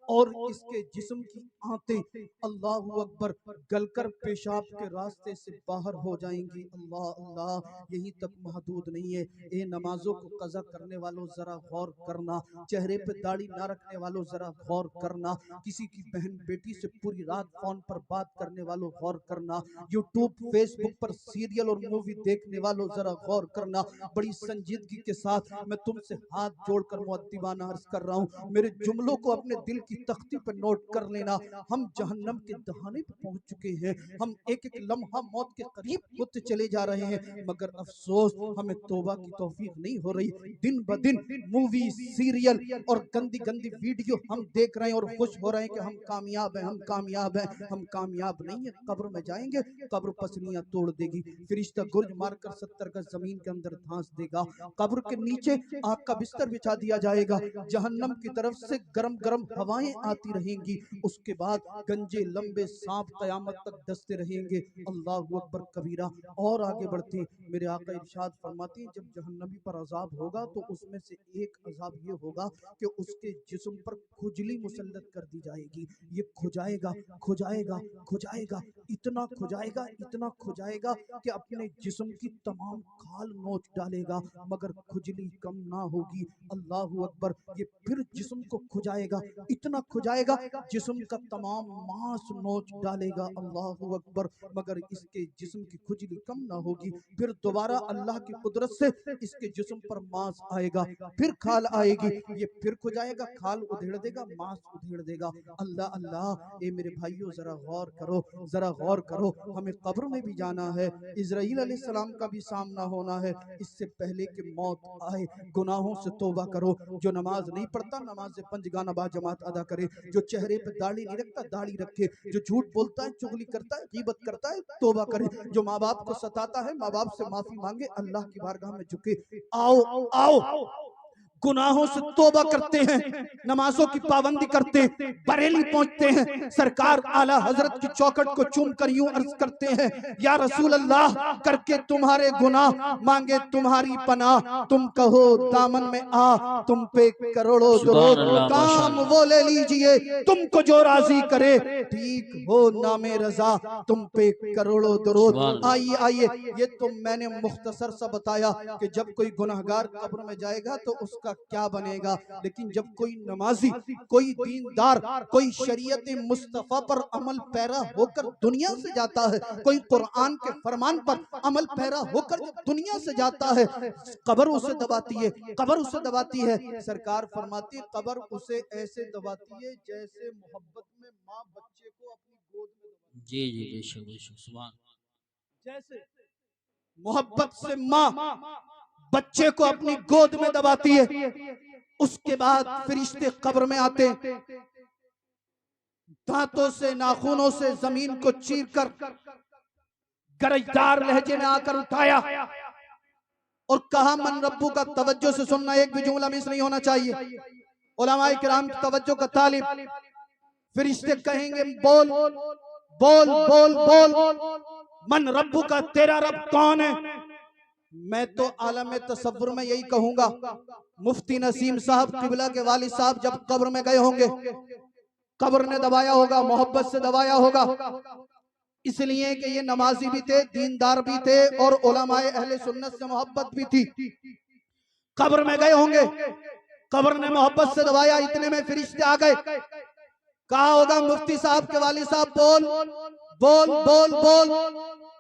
और इसके जिस्म की आंतें, अल्लाहू अकबर, गलकर पेशाब के रास्ते से बाहर हो जाएंगी। अल्लाह अल्लाह। यहीं तक महदूद नहीं है, ए नमाजों को कज़ा करने वालों जरा गौर करना, चेहरे पे दाढ़ी ना रखने वालों जरा गौर करना, किसी की बहन बेटी से पूरी रात फोन पर बात करने वालों गौर करना, यूट्यूब फेसबुक पर सीरियल और मूवी देखने वालों जरा गौर करना। बड़ी संजीदगी के साथ मैं तुमसे हाथ जोड़कर मुअद्दिबाना अर्ज कर रहा हूँ, मेरे जुमलों को अपने दिल की तख्ती पर नोट कर लेना। हम जहन्नम के दहाने पर पहुंच चुके हैं, हम एक एक लम्हा मौत के करीब होते चले जा रहे हैं, मगर अफसोस हमें तौबा की तौफीक नहीं हो रही। दिन ब दिन मूवी, सीरियल और गंदी गंदी वीडियो हम देख रहे हैं और खुश हो रहे हैं कि हम कामयाब हैं, हम कामयाब हैं। हम कामयाब नहीं है। कब्र में जाएंगे, कब्र पसलियां तोड़ देगी, फरिश्ता गुर्ज मारकर 70 गज जमीन के अंदर धांस देगा। कब्र के नीचे आग का बिस्तर बिछा दिया जाएगा, जहन्नम की तरफ से गरम गरम हवाएं आती रहेंगी, उसके बाद गंजे लंबे सांप कयामत तक डसते रहेंगे। अल्लाहू अकबर कबीरा। और आगे बढ़ते हैं, मेरे आका इरशाद फरमाते हैं, जब जहन्नमी पर अजाब होगा तो उसमें से एक अजाब ये होगा कि उसके जिस्म पर खुजली मुसल्लत कर दी जाएगी। ये खुजाएगा खुजाएगा खुजाएगा, इतना खुजाएगा इतना खुजाएगा कि अपने जिस्म की तमाम खाल नोच डालेगा, मगर खुजली खुजली कम ना होगी। अल्लाह अकबर। ये फिर जिस्म को खुजाएगा, इतना खुजाएगा जिस्म का तमाम मांस नोच डालेगा। अल्लाह अकबर। मगर इसके जिस्म की खुजली कम ना होगी। फिर दोबारा अल्लाह की कुदरत से इसके जिस्म पर मांस आएगा, फिर खाल आएगी, ये फिर खुजाएगा, खाल उधेड़ देगा, मांस उधेड़ देगा। अल्लाह अल्लाह। ए मेरे भाइयों जरा गौर करो, जरा गौर करो। हमें कब्र में भी जाना है, इजराइल अलैहिस्सलाम का भी सामना होना है। इससे पहले कि मौत आए गुनाहों से तौबा करो। जो नमाज नहीं पढ़ता नमाज पंजगाना बा जमात अदा करे। जो चेहरे पे दाढ़ी नहीं रखता दाढ़ी रखे। जो झूठ बोलता है, चुगली करता है, गीबत करता है, तौबा करे। जो माँ बाप को सताता है माँ बाप से माफी मांगे, अल्लाह की बारगाह में झुके। आओ आओ, गुनाहों से तौबा करते हैं, नमाजों की पाबंदी करते हैं, बरेली पहुंचते हैं, सरकार आला हजरत की चौखट को चूम कर यूं अर्ज करते हैं, या रसूल अल्लाह, करके तुम्हारे गुनाह मांगे तुम्हारी पनाह। तुम कहो दामन में आ, तुम पे करोड़ों दरूद, काम वो ले लीजिए तुमको जो राजी करे। ठीक हो नामे रजा, तुम पे करोड़ों दरूद। आइए आइए, ये तो मैंने मुख्तसर सा बताया कि जब कोई गुनहगार कब्र में जाएगा तो उसका क्या बनेगा। लेकिन जब कोई नमाजी, कोई दीनदार, कोई शरीयत मुस्तफा पर अमल पैरा होकर दुनिया से जाता है, कोई कुरान के फरमान पर अमल पैरा होकर जब दुनिया से जाता है, कब्र उसे दबाती है, कब्र उसे दबाती है। सरकार फरमाती है कब्र उसे ऐसे दबाती है जैसे मोहब्बत में माँ बच्चे को अपनी गोद में।
जी जी बेशक बेशक सुभान।
जैसे मोहब्बत से माँ बच्चे को अपनी गोद में दबाती है। उसके बाद फरिश्ते कब्र में आते, दांतों से नाखूनों से जमीन को चीर कर गरजदार लहजे में आकर उठाया और कहा मन रब्बू का। तवज्जो से सुनना, एक भी जुमला मिस नहीं होना चाहिए। उलमाए किराम की तवज्जो का तालिब। फरिश्ते कहेंगे बोल बोल बोल बोल, मन रब्बू का, तेरा रब कौन है। मैं तो आलम तसव्वुर में यही कहूंगा, मुफ्ती नसीम साहब किबला के वालिद साहब जब कब्र में गए होंगे, कब्र ने दबाया होगा, मोहब्बत से दबाया होगा, इसलिए कि ये नमाजी भी थे, दीनदार भी थे और उलमाए अहले सुन्नत से मोहब्बत भी थी। कब्र में गए होंगे, कब्र ने मोहब्बत से दबाया, इतने में फरिश्ते आ गए। कहा होगा मुफ्ती साहब के वालिद साहब बोल बोल बोल बोल,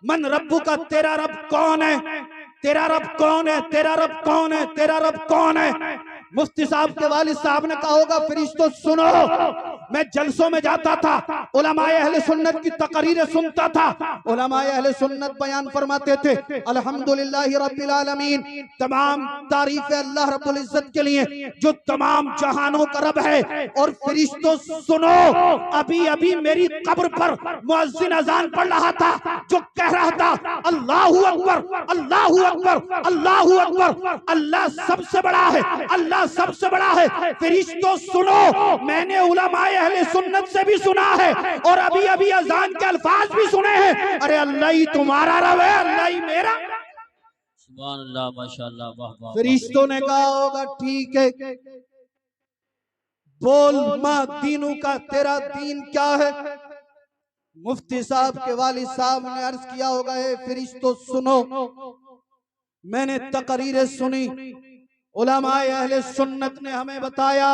मन रब्बू का, तेरा रब कौन है, तेरा रब कौन है, तेरा रब कौन है, तेरा रब कौन है। मुफ्ती साहब के वालिद साहब ने कहा होगा फरिश्तों सुनो, मैं जलसों में जाता था, उलमाए अहले सुन्नत की तकरीरें सुनता था। उलमाए अहले सुन्नत बयान फरमाते थे अल्हम्दुलिल्लाहि रब्बिल आलमीन, तमाम तारीफ है अल्लाह रब्बुल इज्जत के लिए जो तमाम जहानों का रब है। और फरिश्तों सुनो, अभी अभी मेरी कब्र पर मुअज्जिन अजान पढ़ रहा था जो कह रहा था अल्लाहु अकबर अल्लाहु अकबर अल्लाहु अकबर, अल्लाह सबसे बड़ा है, अल्लाह सबसे बड़ा है। फरिश्तों सुनो, मैंने उलमाए अहले सुन्नत से भी सुना है और अभी अभी अजान के अल्फाज भी सुने हैं, अरे अल्लाह ही तुम्हारा रब है, अल्लाह ही मेरा।
सुभान अल्लाह माशाअल्लाह वाह वाह।
फरिश्तों ने कहा होगा ठीक है, बोल माँ दीनू का, तेरा दीन क्या है। मुफ्ती साहब के वालिद साहब ने अर्ज किया होगा है फरिश्तों सुनो, मैंने तकरीरें सुनी, उलमाए अहले सुन्नत ने हमें बताया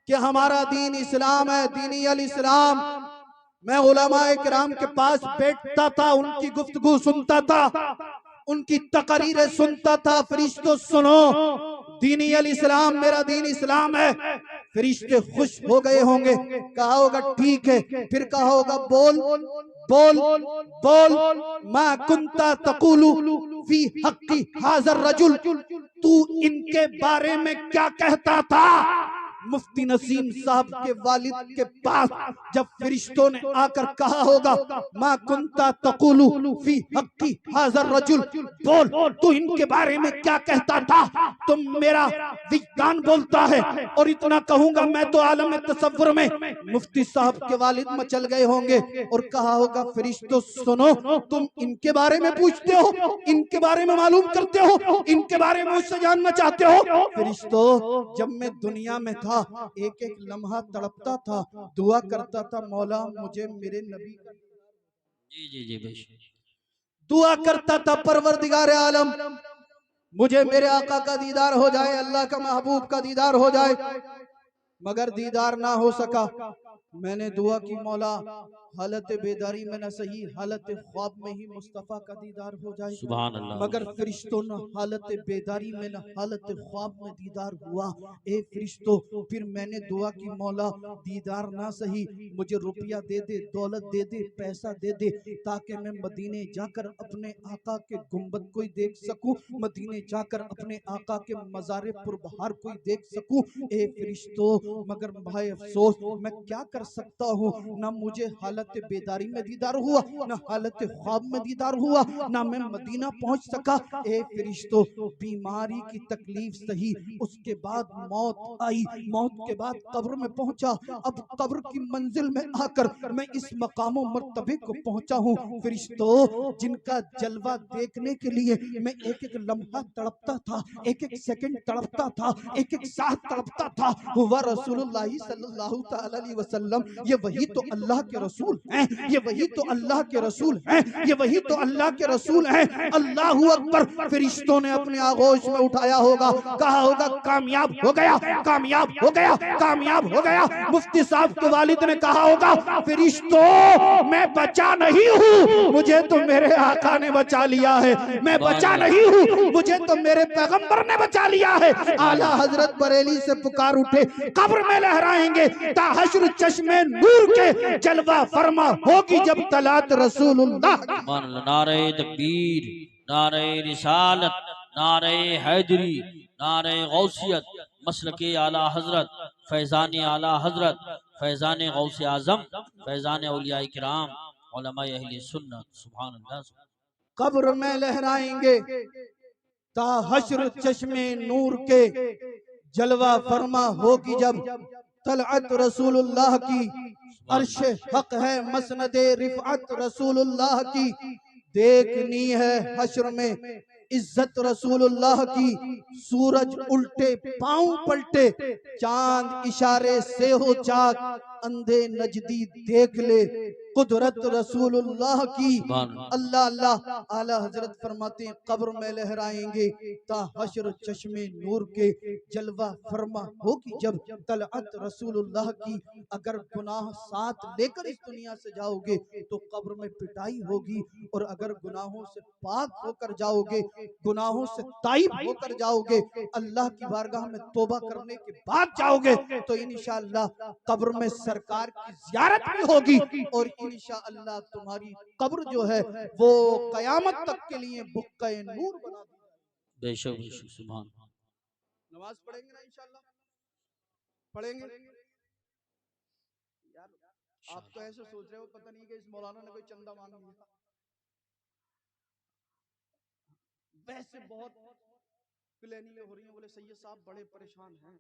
कि हमारा दीन इस्लाम है, दीनी अल इस्लाम। मैं उलमाए किराम के पास बैठता था, उनकी गुफ्तगू सुनता था, उनकी तकरीरें सुनता था। फरिश्तों सुनो, दीनी अल इस्लाम, मेरा दीन इस्लाम है। फरिश्ते खुश हो गए होंगे, कहा होगा ठीक है। फिर कहा होगा बोल बोल बोल, मा कुंता तकुलु फी हक्की हाज़र रजुल, तू इनके बारे में क्या कहता था। मुफ्ती नसीम साहब के वालिद के पास जब फरिश्तों ने आकर कहा होगा मा कुंता तकुलु फी हक्की हाज़र रजुल, बोल तू इनके बारे में क्या कहता था। तुम मेरा विज्ञान बोलता है और इतना कहूंगा मैं तो आलम तसव्वुर में। मुफ्ती साहब के वालिद मचल गए होंगे और कहा होगा फरिश्तों सुनो, तुम इनके बारे में पूछते हो, इनके बारे में मालूम करते हो, इनके बारे में मुझसे जानना चाहते हो। फरिश्तों जब मैं दुनिया में था एक एक लम्हा तड़पता था, दुआ करता था मौला मुझे मेरे नबी का।
जी जी जी बेशक।
दुआ करता था परवरदिगार आलम मुझे मेरे आका का दीदार हो जाए, अल्लाह का महबूब का दीदार हो जाए, मगर दीदार ना हो सका। मैंने दुआ की, मौला हालत बेदारी में न सही, हालत ख्वाब में ही मुस्तफ़ा का दीदार हो जाए।
सुभान अल्लाह।
मगर फरिश्तों न हालत बेदारी में न हालत ख्वाब में दीदार हुआ। ए फरिश्तों, फिर मैंने दुआ की, मौला दीदार ना सही, मुझे रुपया दे दे, दौलत दे दे, पैसा दे दे, ताकि मैं मदीने जाकर अपने आका के गुंबद को ही देख सकूं, मदीने जाकर अपने आका के मज़ारे पुरबहार को ही देख सकूं। ए फरिश्तों, मगर भाई अफसोस, मैं क्या कर सकता हूँ? ना मुझे हालत बेदारी में दीदार हुआ, ना हालत ख्वाब में दीदार हुआ, ना मैं मदीना पहुंच सका। ए फरिश्तों, बीमारी की तकलीफ सही, उसके बाद मौत आई, मौत के बाद कब्र में पहुंचा। अब कब्र की मंजिल में आकर मैं इस मकामो मर्तबे को पहुंचा हूँ। फरिश्तों, जिनका जलवा देखने के लिए मैं एक एक लम्हा तड़पता था, एक एक सेकंड तड़पता था, एक एक साथ तड़पता था, हुआ रसूलुल्लाह सल्लल्लाहु तआला अलैहि वसल्लम। ये वही तो अल्लाह के रसूल हैं, ये वही तो अल्लाह के रसूल हैं, ये वही तो अल्लाह के रसूल हैं। अल्लाहू अकबर। फरिश्तों ने अपने आगोश में उठाया होगा, कहा होगा कामयाब हो गया, कामयाब हो गया, कामयाब हो गया। मुफ्ती साहब के वालिद ने कहा होगा, फरिश्तों मैं बचा नहीं हूँ, मुझे तो मेरे आका ने बचा लिया है। मैं बचा नहीं हूँ, मुझे तो मेरे पैगंबर ने बचा लिया है। आला हजरत बरेली से पुकार उठे, कब्र में लहराएंगे ता हश्र चश्मे नूर के, जलवा फरमा होगी जब तलात रसूलुल्लाह।
सुभान अल्लाह। नारे तकबीर, नारे रिसालत, नारे हैदरी, नारे गौसियत, मसलके आला हजरत, फैजान आला हजरत, फैजान गौसे आजम, फैजान औलिया किराम, उलमा अहले सुन्नत। सुभान अल्लाह।
कब्र में लहराएंगे ता हश्र चश्मे नूर के, जलवा फरमा होगी जब तलअत रसूलुल्लाह की। अर्श हक है मसनदे रिफअत रसूलुल्लाह की, देखनी है हश्र में इज्जत रसूलुल्लाह की। सूरज उल्टे पांव पलटे, चांद इशारे से हो चाक, अंधे नजदी देख ले कुदरत रसूलुल्लाह की।
सुभान अल्लाह।
अल्लाह अल्लाह। आला हजरत फरमाते हैं, कब्र में लहराएंगे ता हश्र चश्मे नूर के, जलवा फरमा होगी जब तलअत रसूलुल्लाह की। अगर गुनाह साथ लेकर इस दुनिया से जाओगे तो कब्र में पिटाई होगी, और अगर गुनाहों से पाक होकर जाओगे, गुनाहों से ताइब होकर जाओगे, अल्लाह की बारगाह में तौबा करने के बाद जाओगे, तो इंशाअल्लाह कब्र में सरकार की ज़ियारत भी होगी, और इंशाअल्लाह तुम्हारी कब्र जो है वो कयामत तक के लिए बुक्का नूर बना दी जाएगी।
बेशक बेशक। सुभान।
नमाज पढ़ेंगे ना इंशाअल्लाह? पढ़ेंगे यार। आप तो ऐसे सोच रहे हो पता नहीं कि इस मौलाना ने कोई चंदा मांग लिया। वैसे बहुत प्लानिंग हो रही है, बोले सैयद साहब बड़े परेशान हैं,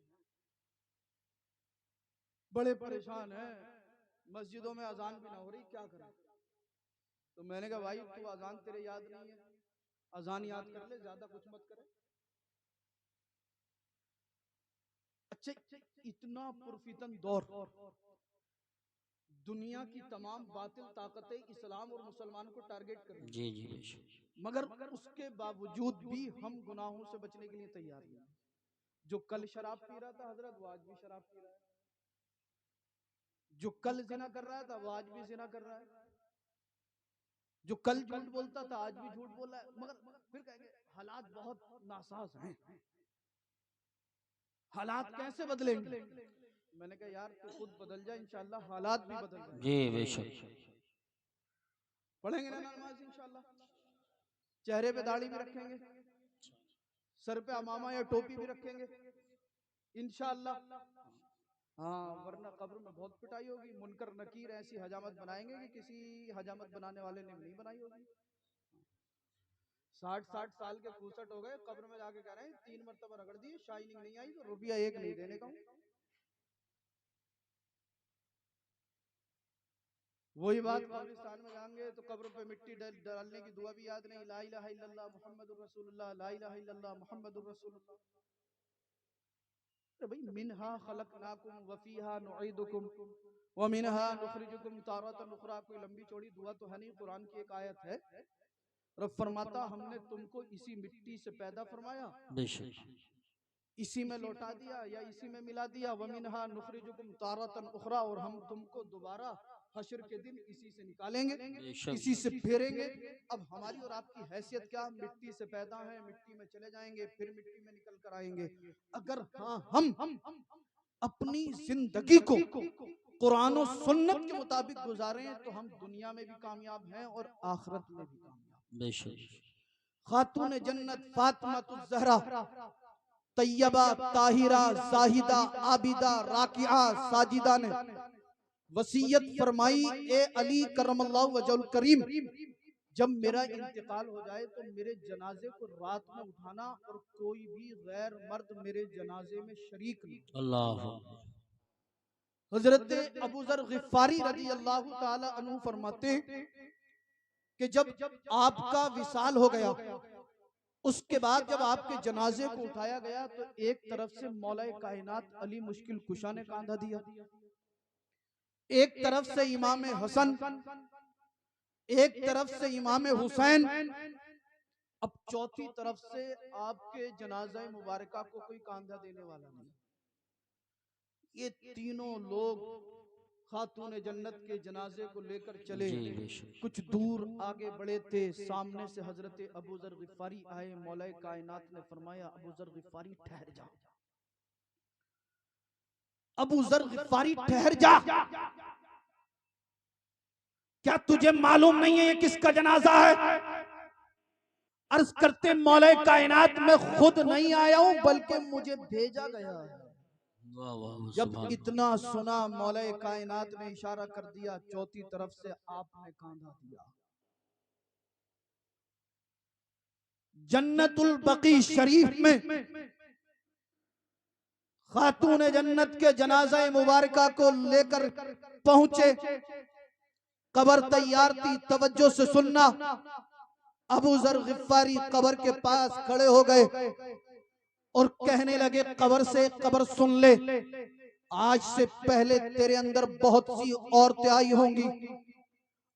बड़े परेशान हैं, मस्जिदों में अजान भी ना हो रही, क्या करें? तो मैंने कहा भाई तू अजान तेरे याद नहीं है, अजान याद कर ले, ज्यादा कुछ मत करे। अच्छा, इतना पुरफितन दौर, दुनिया की तमाम बातिल ताकतें इस्लाम और मुसलमान को टारगेट कर रही
जी
हैं,
जी बेशक।
मगर उसके बावजूद भी हम गुनाहों से बचने के लिए तैयार नहीं। जो कल शराब पी रहा था हजरत, वो आज भी शराब पी रहा है। जो कल जिना कर रहा था वो आज भी जिना कर रहा है। जो कल झूठ बोलता था आज भी झूठ बोल रहा है। मगर फिर कहेंगे हालात बहुत नासाज हैं, हालात कैसे बदलेंगे? मैंने कहा यार तू खुद बदल जा, इंशाल्लाह हालात भी बदल जाएंगे।
जी बेशक।
पढ़ेंगे ना नमाज इंशाल्लाह, चेहरे पे दाढ़ी भी रखेंगे, सर पे अमामा या टोपी भी रखेंगे इंशाल्लाह। हाँ, वरना कब्र में बहुत पिटाई होगी। मुनकर नकीर ऐसी हजामत बनाएंगे कि किसी हजामत बनाने वाले ने नहीं बनाई होगी। 60-60 साल के खूसट हो गए, कब्र में जाके कह रहे हैं 3 मरतबा रगड़ दिए, शाइनिंग नहीं आई तो रुपया एक नहीं देने का हूं। वही बात कब्रिस्तान में जाएंगे तो कब्र पे मिट्टी डालने की दुआ भी याद नहीं, ला इलाहा इल्लल्लाह मुहम्मदुर रसूलुल्लाह, ला इलाहा इल्लल्लाह मुहम्मदुर रसूलुल्लाह। अरे भाई, मिनहा खलकनाकुम व फीहा नुईदुकुम व मिनहा नुखरिजुकुम तारतन उखरा, कोई लंबी चौड़ी दुआ तो है नहीं, कुरान की एक आयत है। रब फरमाता हमने तुमको इसी मिट्टी से पैदा फरमाया,
बेशक
इसी में लौटा दिया या इसी में मिला दिया, वमिनहा नुखरिजुकुम तारतन उखरा, और हम तुमको दोबारा हश्र के दिन इसी से निकालेंगे,
बेशक
इसी से फेरेंगे। अब हमारी और आपकी हैसियत क्या, मिट्टी से पैदा है, मिट्टी में चले जाएंगे, फिर मिट्टी में निकल कर आएंगे। अगर हाँ हम अपनी जिंदगी को कुरान और सुन्नत के मुताबिक गुजारें तो हम दुनिया में भी कामयाब हैं और आखिरत में भी कामयाब।
बेशक
खातून जन्नत फातिमा ज़हरा तैयबा ताहिरा जाहिदा आबिदा राकिआ साजिदा ने वसीयत फरमाई, ए अली करमल्लाहु वजहुल करीम, जब मेरा इंतकाल हो जाए तो मेरे जनाजे को रात में उठाना और कोई भी गैर मर्द मेरे जनाजे में शरीक नहीं।
अल्लाह।
हजरत अबू ज़र गिफ़ारी रज़ी अल्लाह ताला अन्हु फरमाते कि जब आपका विसाल हो गया, उसके बाद जब आपके जनाजे को उठाया गया तो एक तरफ से मौलाए कायनात अली मुश्किल कुशा ने कांधा दिया, एक तरफ से इमाम हसन, एक तरफ से इमाम हुसैन, अब चौथी तरफ से आपके जनाजा मुबारका को कोई कांधा देने वाला नहीं। ये तीनों लोग खातून जन्नत के जनाजे को लेकर चले।
जी बेशक
कुछ दूर आगे बढ़े थे, सामने से हजरत अबू ज़र गिफ़ारी आए। मौलाए कायनात ने फरमाया, अबू ज़र गिफ़ारी ठहर जा, अबू ज़र गिफ़ारी ठहर जा, क्या तुझे मालूम नहीं है ये किसका जनाजा है? अर्ज करते मौलाए कायनात में खुद नहीं आया हूं बल्कि मुझे भेजा गया है।
वाह वाह।
जब इतना सुना मौलाए कायनात ने इशारा कर दिया, चौथी तरफ से आपने कांधा दिया। जन्नतुल बकी शरीफ में खातून जन्नत के जनाजा मुबारका को लेकर पहुंचे। कबर तैयार थी, तवज्जो से सुनना। अबू ज़र गिफ़ारी कबर के पास खड़े हो गए और कहने लगे, कबर से कबर सुन ले, आज से पहले तेरे अंदर बहुत सी औरतें आई होंगी,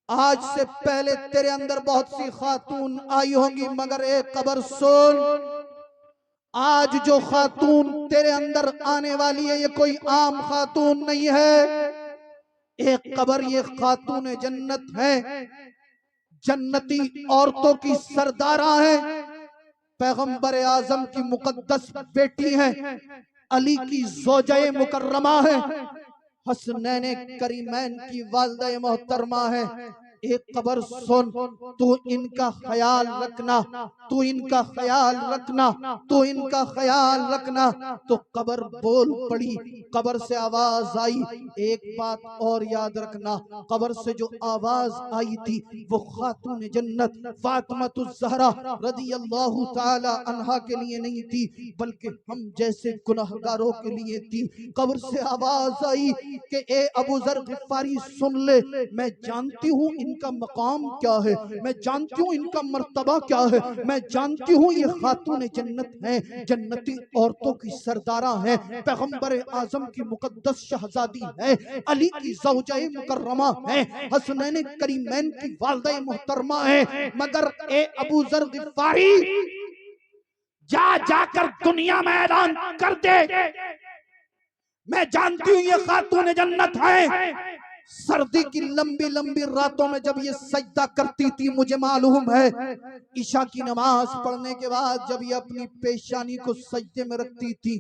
आज से पहले तेरे अंदर बहुत सी खातून आई होंगी, मगर एक कबर सुन, आज जो खातून तेरे अंदर आने वाली है ये कोई आम खातून नहीं है। एक कबर ये खातून जन्नत है, जन्नती औरतों की सरदारा है, पैगंबर आजम की मुकद्दस बेटी है, अली की ज़ौजाए मुकर्रमा है, हसनैन करीमैन की वालिदा मोहतरमा है। एक कबर सुन, तू इनका ख्याल रखना, तू इनका ख्याल रखना, तू इनका ख्याल रखना। तो कबर बोल पड़ी, कबर से आवाज आई। एक बात और याद रखना, कबर से जो आवाज आई थी वो खातून जन्नत फातिमा ज़हरा रज़ियल्लाहु ताला अन्हा के लिए नहीं थी, बल्कि हम जैसे गुनहगारों के लिए थी। कबर से आवाज आई कि ए अबू ज़र गिफ़ारी सुन ले, मैं जानती हूँ इनका मकाम क्या है, मैं जानती हूँ इनका मर्तबा क्या है, मैं जानती हूँ ये खातून जन्नत हैं, जन्नती औरतों की सरदारा हैं, पैगंबर आजम की मुकद्दस शहजादी है, अली की ज़ौजाए मुकर्रमा है, हसनैन करीमैन की वालिदा मोहतरमा है। मगर ए अबू ज़र गिफ़ारी जाकर दुनिया में ऐलान कर दे, मैं जानती हूँ ये खातून जन्नत है। सर्दी की लंबी लंबी रातों में जब ये सजदा करती थी, मुझे मालूम है ईशा की नमाज पढ़ने के बाद जब ये अपनी पेशानी को सजदे में रखती थी,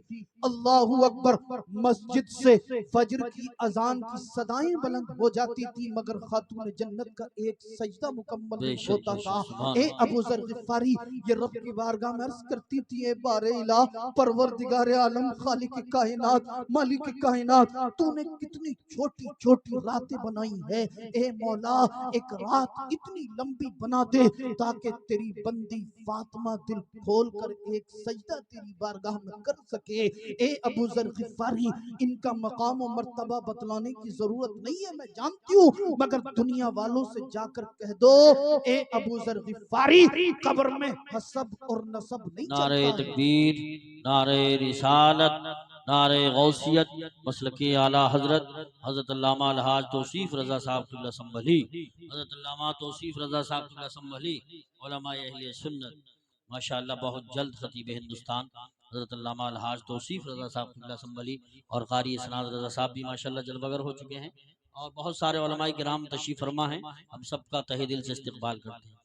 अल्लाहू अकबर, मस्जिद से फजर की अजान की सदाएं बुलंद हो जाती थी, मगर खातून जन्नत का एक सजदा मुकम्मल नहीं होता था। ए अबू ज़र गिफ़ारी ये रब की बारगाह में अर्ज़ करती थी, ए बारे इला, परवरदिगार आलम, खालिक कायनात, मालिक कायनात, तूने कितनी छोटी छोटी रातें बनाई है। ए मौला, एक रात इतनी लंबी बना दे ताकि तेरी बंदी फातिमा दिल खोल कर एक सजदा तेरी बारगाह में कर सके। ए अबू ज़र गिफ़ारी, इनका मकाम और मर्तबा बतलाने की जरूरत नहीं है, मैं जानती हूँ, मगर दुनिया वालों से जाकर कह दो, ए अबू ज़र गिफ़ारी, कब्र में हसब और नसब नहीं
नारे
चलता है।
तकबीर, नारे रिसालत, नारे गौसियत मसलके आला हजरत हजरत अल्लामा अलहाज तौसीफ रजा साहब क़िबला संभली, हजरत अल्लामा तौसीफ रजा साहब क़िबला संभली, उलमा अहले सुन्नत माशाअल्लाह बहुत जल्द खतीब हिंदुस्तान हजरत अल्लामा अलहाज तौसीफ रजा साहब क़िबला संभली और कारी सनाद रजा साहब भी माशाअल्लाह जलवगर हो चुके हैं और बहुत सारे उलमाए किराम तशरीफ फरमा हैं। हम सबका तहे दिल से इस्तकबाल करते हैं।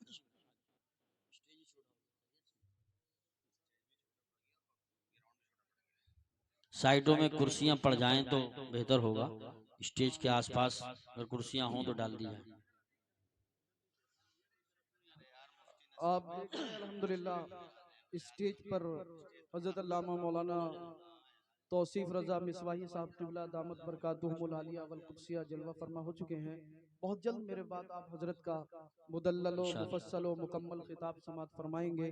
साइडों में कुर्सियां पड़ जाएं तो बेहतर होगा। स्टेज के आसपास अगर कुर्सियां हों तो डाल दी जाए।
आप देख रहे हैं अल्हम्दुलिल्लाह स्टेज पर हजरत अल्लामा मौलाना तौसीफ रजा मिसवाही साहब क़िबला दामत बरकातुहुमुल आलिया वल कुद्सिया जलवा फरमा हो चुके हैं। बहुत जल्द मेरे बाद आप हजरत का मुदल्लल व मुफस्सल व मुकम्मल खिताब समात फरमाएंगे।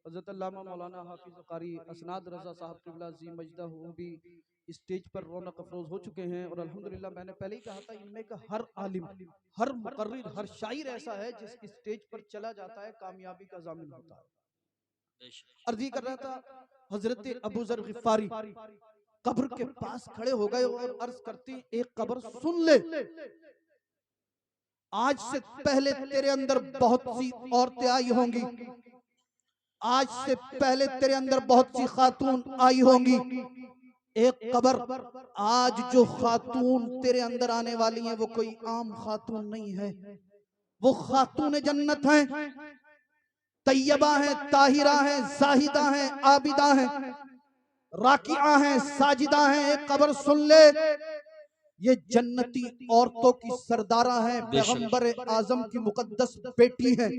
हजरत अल्लामा मौलाना हाफिज़ कारी असनाद रजा साहब क़िबला जी मजदा भी स्टेज पर रौनक अफरोज हो चुके हैं। और अल्हम्दुलिल्लाह मैंने पहले ही कहा था, इनमें का हर आलिम, हर मुकर्रिर, हर शायर ऐसा है जिस स्टेज पर चला जाता है कामयाबी का जामिन होता है। अर्जी कर रहा था, हजरत अबू ज़र ग़िफ़ारी कब्र के पास खड़े हो गए और अर्ज करती, एक कब्र सुन ले, आज से पहले तेरे अंदर बहुत सी औरतें आई होंगी, आज से पहले तेरे अंदर बहुत सी खातून आई होंगी। एक कब्र, आज जो खातून तेरे अंदर आने वाली हैं वो कोई आम खातून नहीं है, वो खातून जन्नत हैं, तैयबा हैं, ताहिरा हैं, जाहिदा हैं, आबिदा हैं, राकिआ हैं, साजिदा हैं। एक कब्र सुन ले, ये जन्नती औरतों की सरदारा हैं, पैगंबर आजम की मुकद्दस बेटी हैं,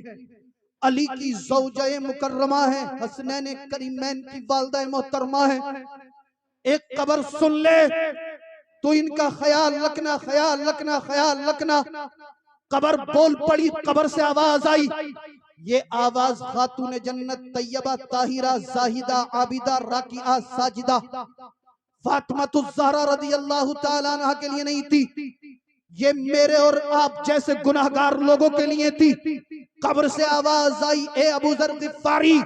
अली की ज़ौजा मुकर्रमा है, हसनैन करीमैन की वालिदा मोहतरमा है। एक कब्र सुन ले तो इनका ख्याल रखना, ख्याल रखना, ख्याल रखना। कब्र बोल पड़ी, कब्र से आवाज आई, ये आवाज खातून जन्नत तैयबा ताहिरा जाहिदा आबिदा राकिआ साजिदा फातिमा ज़हरा रज़ियल्लाहु ताला अन्हा के लिए नहीं थी, ये मेरे और आप जैसे गुनाहगार लोगों के लिए थी। कब्र से आवाज आई, ए अबू ज़र ग़िफ़ारी,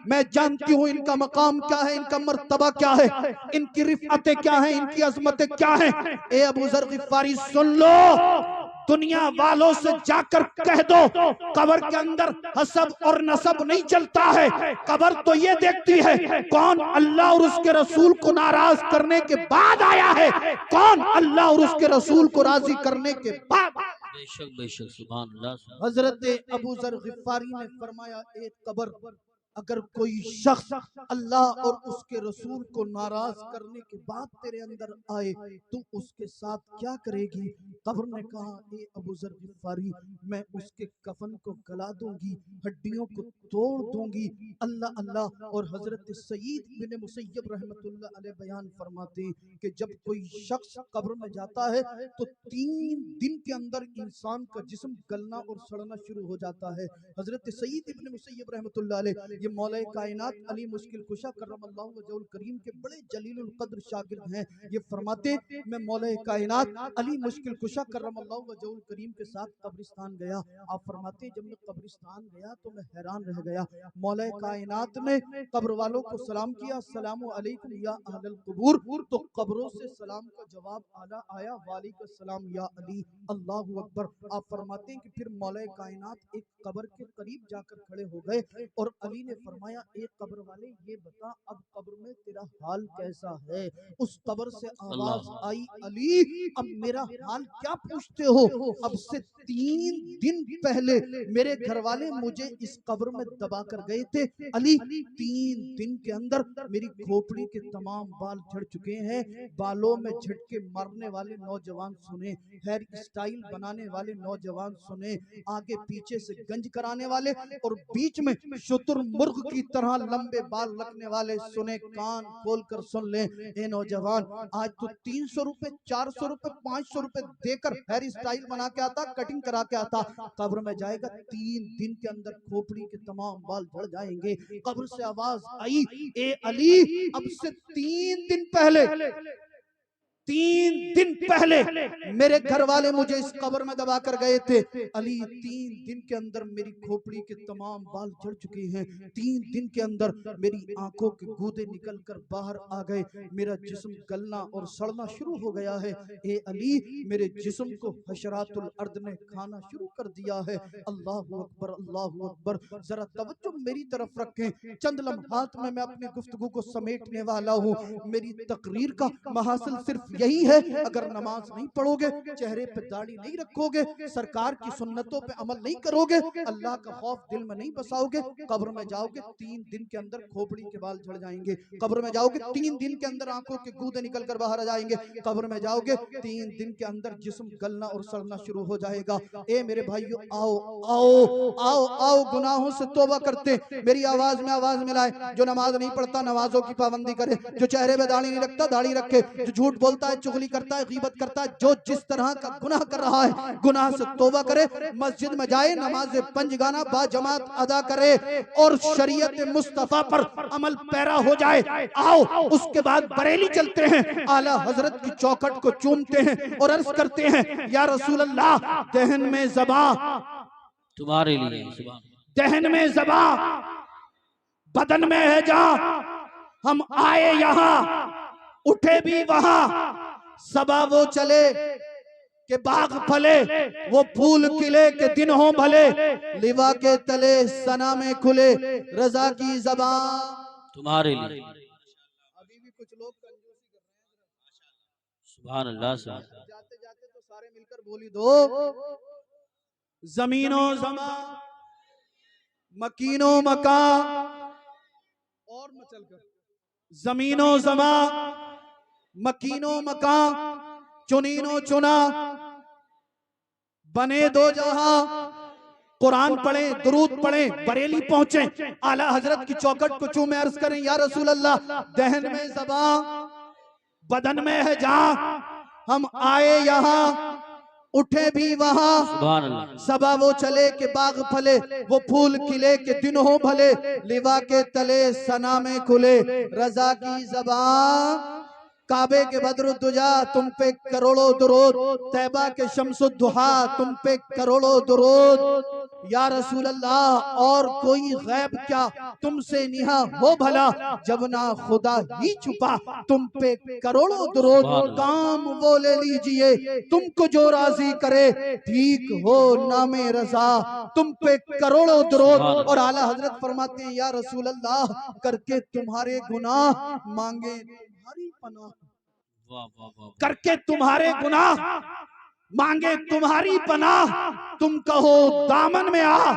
मैं जानती हूँ इनका मकाम क्या है, इनका मर्तबा क्या है, इनकी रिफ़अतें क्या है, इनकी अज़मतें क्या है। ए अबू ज़र ग़िफ़ारी सुन लो, दुनिया वालों से जाकर कह दो कब्र के अंदर हसब और नसब नहीं चलता है। कब्र तो ये देखती है कौन अल्लाह और उसके रसूल को नाराज करने के बाद आया है, कौन अल्लाह और उसके रसूल को राजी करने के बाद।
बेशक बेशक सुभान अल्लाह।
हजरत अबू ज़र ग़िफ़ारी ने फरमाया, एक कब्र, अगर कोई शख्स अल्लाह और उसके रसूल को नाराज करने के बाद तेरे अंदर आए तो उसके साथ क्या करेगी। कब्र ने कहा, ए अबू ज़र ग़िफ़ारी, मैं उसके कफन को गला दूंगी, हड्डियों को तोड़ दूंगी। अल्लाह अल्लाह। और हजरत सईद बिन मुसय्यब रहमतुल्लाह अलैह बयान फरमाते हैं कि जब कोई शख्स कब्र में जाता है तो 3 दिन के अंदर इंसान का जिस्म गलना और सड़ना शुरू हो जाता है। हजरत सईद बिन मुसय्यब रहमतुल्लाह अलैह ये मौला कायनात अली मुश्किल कुशा करमल्लाहु वजहुल करीम के बड़े जलीलुल कद्र शागिर्द हैं। ये फरमाते, मैं मौला कायनात अली मुश्किल कुशा करमल्लाहु वजहुल करीम के साथ कब्रिस्तान गया। आप फरमाते, जब मैं कब्रिस्तान गया तो मैं हैरान रह गया। मौला कायनात ने कब्र वालों को सलाम किया, अस्सलामु अलैकुम या अहलल कुबूर, तो कब्रों से सलाम का जवाब आला आया, वालेकुम सलाम या अली, अल्लाहु अकबर। आप फरमाते हैं कि फिर मौला कायनात एक कब्र के करीब जाकर खड़े हो गए और अली ने फरमाया, एक कब्र वाले ये बता अब कब्र में तेरा हाल कैसा है। उस कब्र से आवाज आई, अली अब मेरा हाल क्या पूछते हो, अब से 3 दिन पहले मेरे घर वाले मुझे इस कब्र में दबा कर गए थे। अली 3 दिन के अंदर मेरी खोपड़ी के तमाम बाल झड़ चुके हैं। बालों में झटके मारने वाले नौजवान सुने, हेयर स्टाइल बनाने वाले नौजवान सुने, आगे पीछे से गंज कराने वाले और बीच में शुतुरमुर्ग की तरह लंबे बाल रखने वाले सुने। कान खोल कर सुन ले, ए नौजवान, आज तो 300 रुपए, 400 रुपए, 500 रुपए देकर हेयर स्टाइल बना के आता, कटिंग करा के आता, कब्र में जाएगा 3 दिन के अंदर खोपड़ी के तमाम बाल झड़ जाएंगे। कब्र से आवाज आई, ए अली अब से 3 दिन पहले
3 दिन पहले मेरे घर वाले मुझे इस कब्र में दबा कर गए थे। अली 3 दिन के अंदर मेरी खोपड़ी के तमाम बाल झड़ चुके हैं। 3 दिन के अंदर मेरी आंखों के गूदे निकल कर बाहर आ गए। मेरा जिस्म गलना और सड़ना शुरू हो गया है। ए अली, मेरे जिस्म को हशरातुल अर्द ने खाना शुरू कर दिया है। अल्लाहु अकबर, अल्लाहु अकबर। जरा तवज्जो मेरी तरफ रखें। चंद लम्हात में मैं अपनी गुफ्तगू को समेटने वाला हूँ। मेरी तकरीर का महासिल सिर्फ यही है, अगर नमाज नहीं पढ़ोगे, चेहरे पे दाढ़ी नहीं रखोगे, सरकार की सुन्नतों पे अमल नहीं करोगे, अल्लाह का खौफ दिल में नहीं बसाओगे, कब्र में जाओगे 3 दिन के अंदर खोपड़ी के बाल झड़ जाएंगे। कब्र में जाओगे 3 दिन के अंदर आंखों के गूदे निकल कर बाहर आ जाएंगे। कब्र में जाओगे 3 दिन के अंदर जिस्म गलना और सड़ना शुरू हो जाएगा। ए मेरे भाइयों, आओ आओ आओ आओ, गुनाहों से तौबा करते, मेरी आवाज में आवाज मिलाए। जो नमाज नहीं पढ़ता नमाजों की पाबंदी करे, जो चेहरे पे दाढ़ी नहीं रखता दाढ़ी रखे, जो झूठ बोलता है, चुगली करता है, गीबत करता है, जो जिस तरह का गुनाह कर रहा है गुनाह से तौबा करे, मस्जिद में जाए, नमाज पंजगाना बाजमात अदा करे और शरीयत मुस्तफा पर अमल पैरा हो जाए। आओ उसके बाद बरेली चलते हैं, आला हजरत की चौखट को चूमते हैं और अर्ज करते हैं, या रसूल अल्लाह, दहन में ज़बा
तुम्हारे लिए, सुभान
दहन में ज़बा बदन में है जा, हम आए यहाँ उठे भी वहां, सबा वो चले के बाग फले, वो फूल खिले के दिन हो भले, लिवा के तले सना में खुले, रजा की ज़बां
तुम्हारे लिए।
अभी भी कुछ लोग कंजूसी कर रहे हैं।
सुभान अल्लाह, सुभान
जाते जाते तो सारे मिलकर बोली दो, जमीनो जमा मकीनो मका, और मचल कर, जमीनो जमा मकीनो मका, चुनीनो चुना, बने दो जहां। कुरान पढ़े, दुरूद पढ़े, बरेली पहुंचे, आला हजरत की चौखट को चूमे, अर्ज करें, या रसूल अल्लाह, दहन में ज़बा बदन में है जहां, हम आए यहाँ उठे भी वहां,
सुभान अल्लाह।
सबा वो चले के बाग फले, वो फूल खिले के दिन हो भले, लिवा के तले सना में खुले, रजा की ज़बां। काबे के बद्रुद्दुजा तुम पे करोड़ों दुरूद, तैबा के शम्सुद्दुहा तुम पे करोड़ों दुरूद, या रसूल अल्लाह, और कोई गैब क्या तुमसे निहा हो भला, जब ना खुदा ही छुपा तुम पे करोड़ों दुरूद, काम वो ले लीजिए तुमको जो राजी करे, ठीक हो नामे रजा तुम पे करोड़ों दुरूद। और आला हजरत फरमाते हैं, या रसूल अल्लाह, करके तुम्हारे गुनाह मांगे तुम्हारी पनाह, करके तुम्हारे गुनाह मांगे तुम्हारी पनाह, तुम कहो दामन में आ,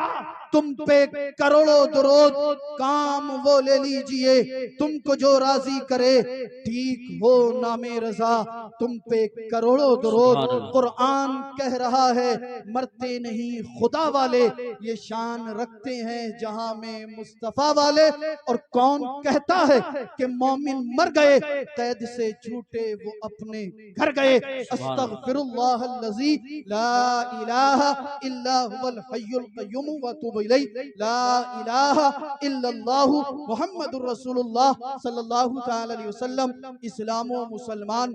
तुम पे करोड़ों दुरूद, काम वो ले लीजिए तुमको जो राजी करे, ठीक हो नामे रजा तुम पे करोड़ों दुरूद। कुरान कह रहा है, मरते नहीं खुदा वाले, ये शान रखते हैं जहां में मुस्तफा वाले। और कौन कहता है कि मोमिन मर गए, कैद से छूटे वो अपने घर गए। अस्तगफिरुल्लाहल्लज़ी ला इलाहा इल्ला हुवल हय्युल क़य्यूम व अतूबु इलैहि, ला इलाहा इल्लल्लाहु मुहम्मदुर रसूलुल्लाह सल्लल्लाहु तआला अलैहि वसल्लम। इस्लामो मुसलमान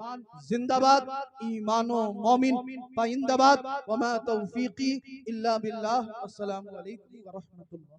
जिंदाबाद, ईमानो मोमिन पाइंदाबाद, वमा तौफीकी इल्ला बिल्लाह। अस्सलामु अलैकुम व रहमतुल्लाह।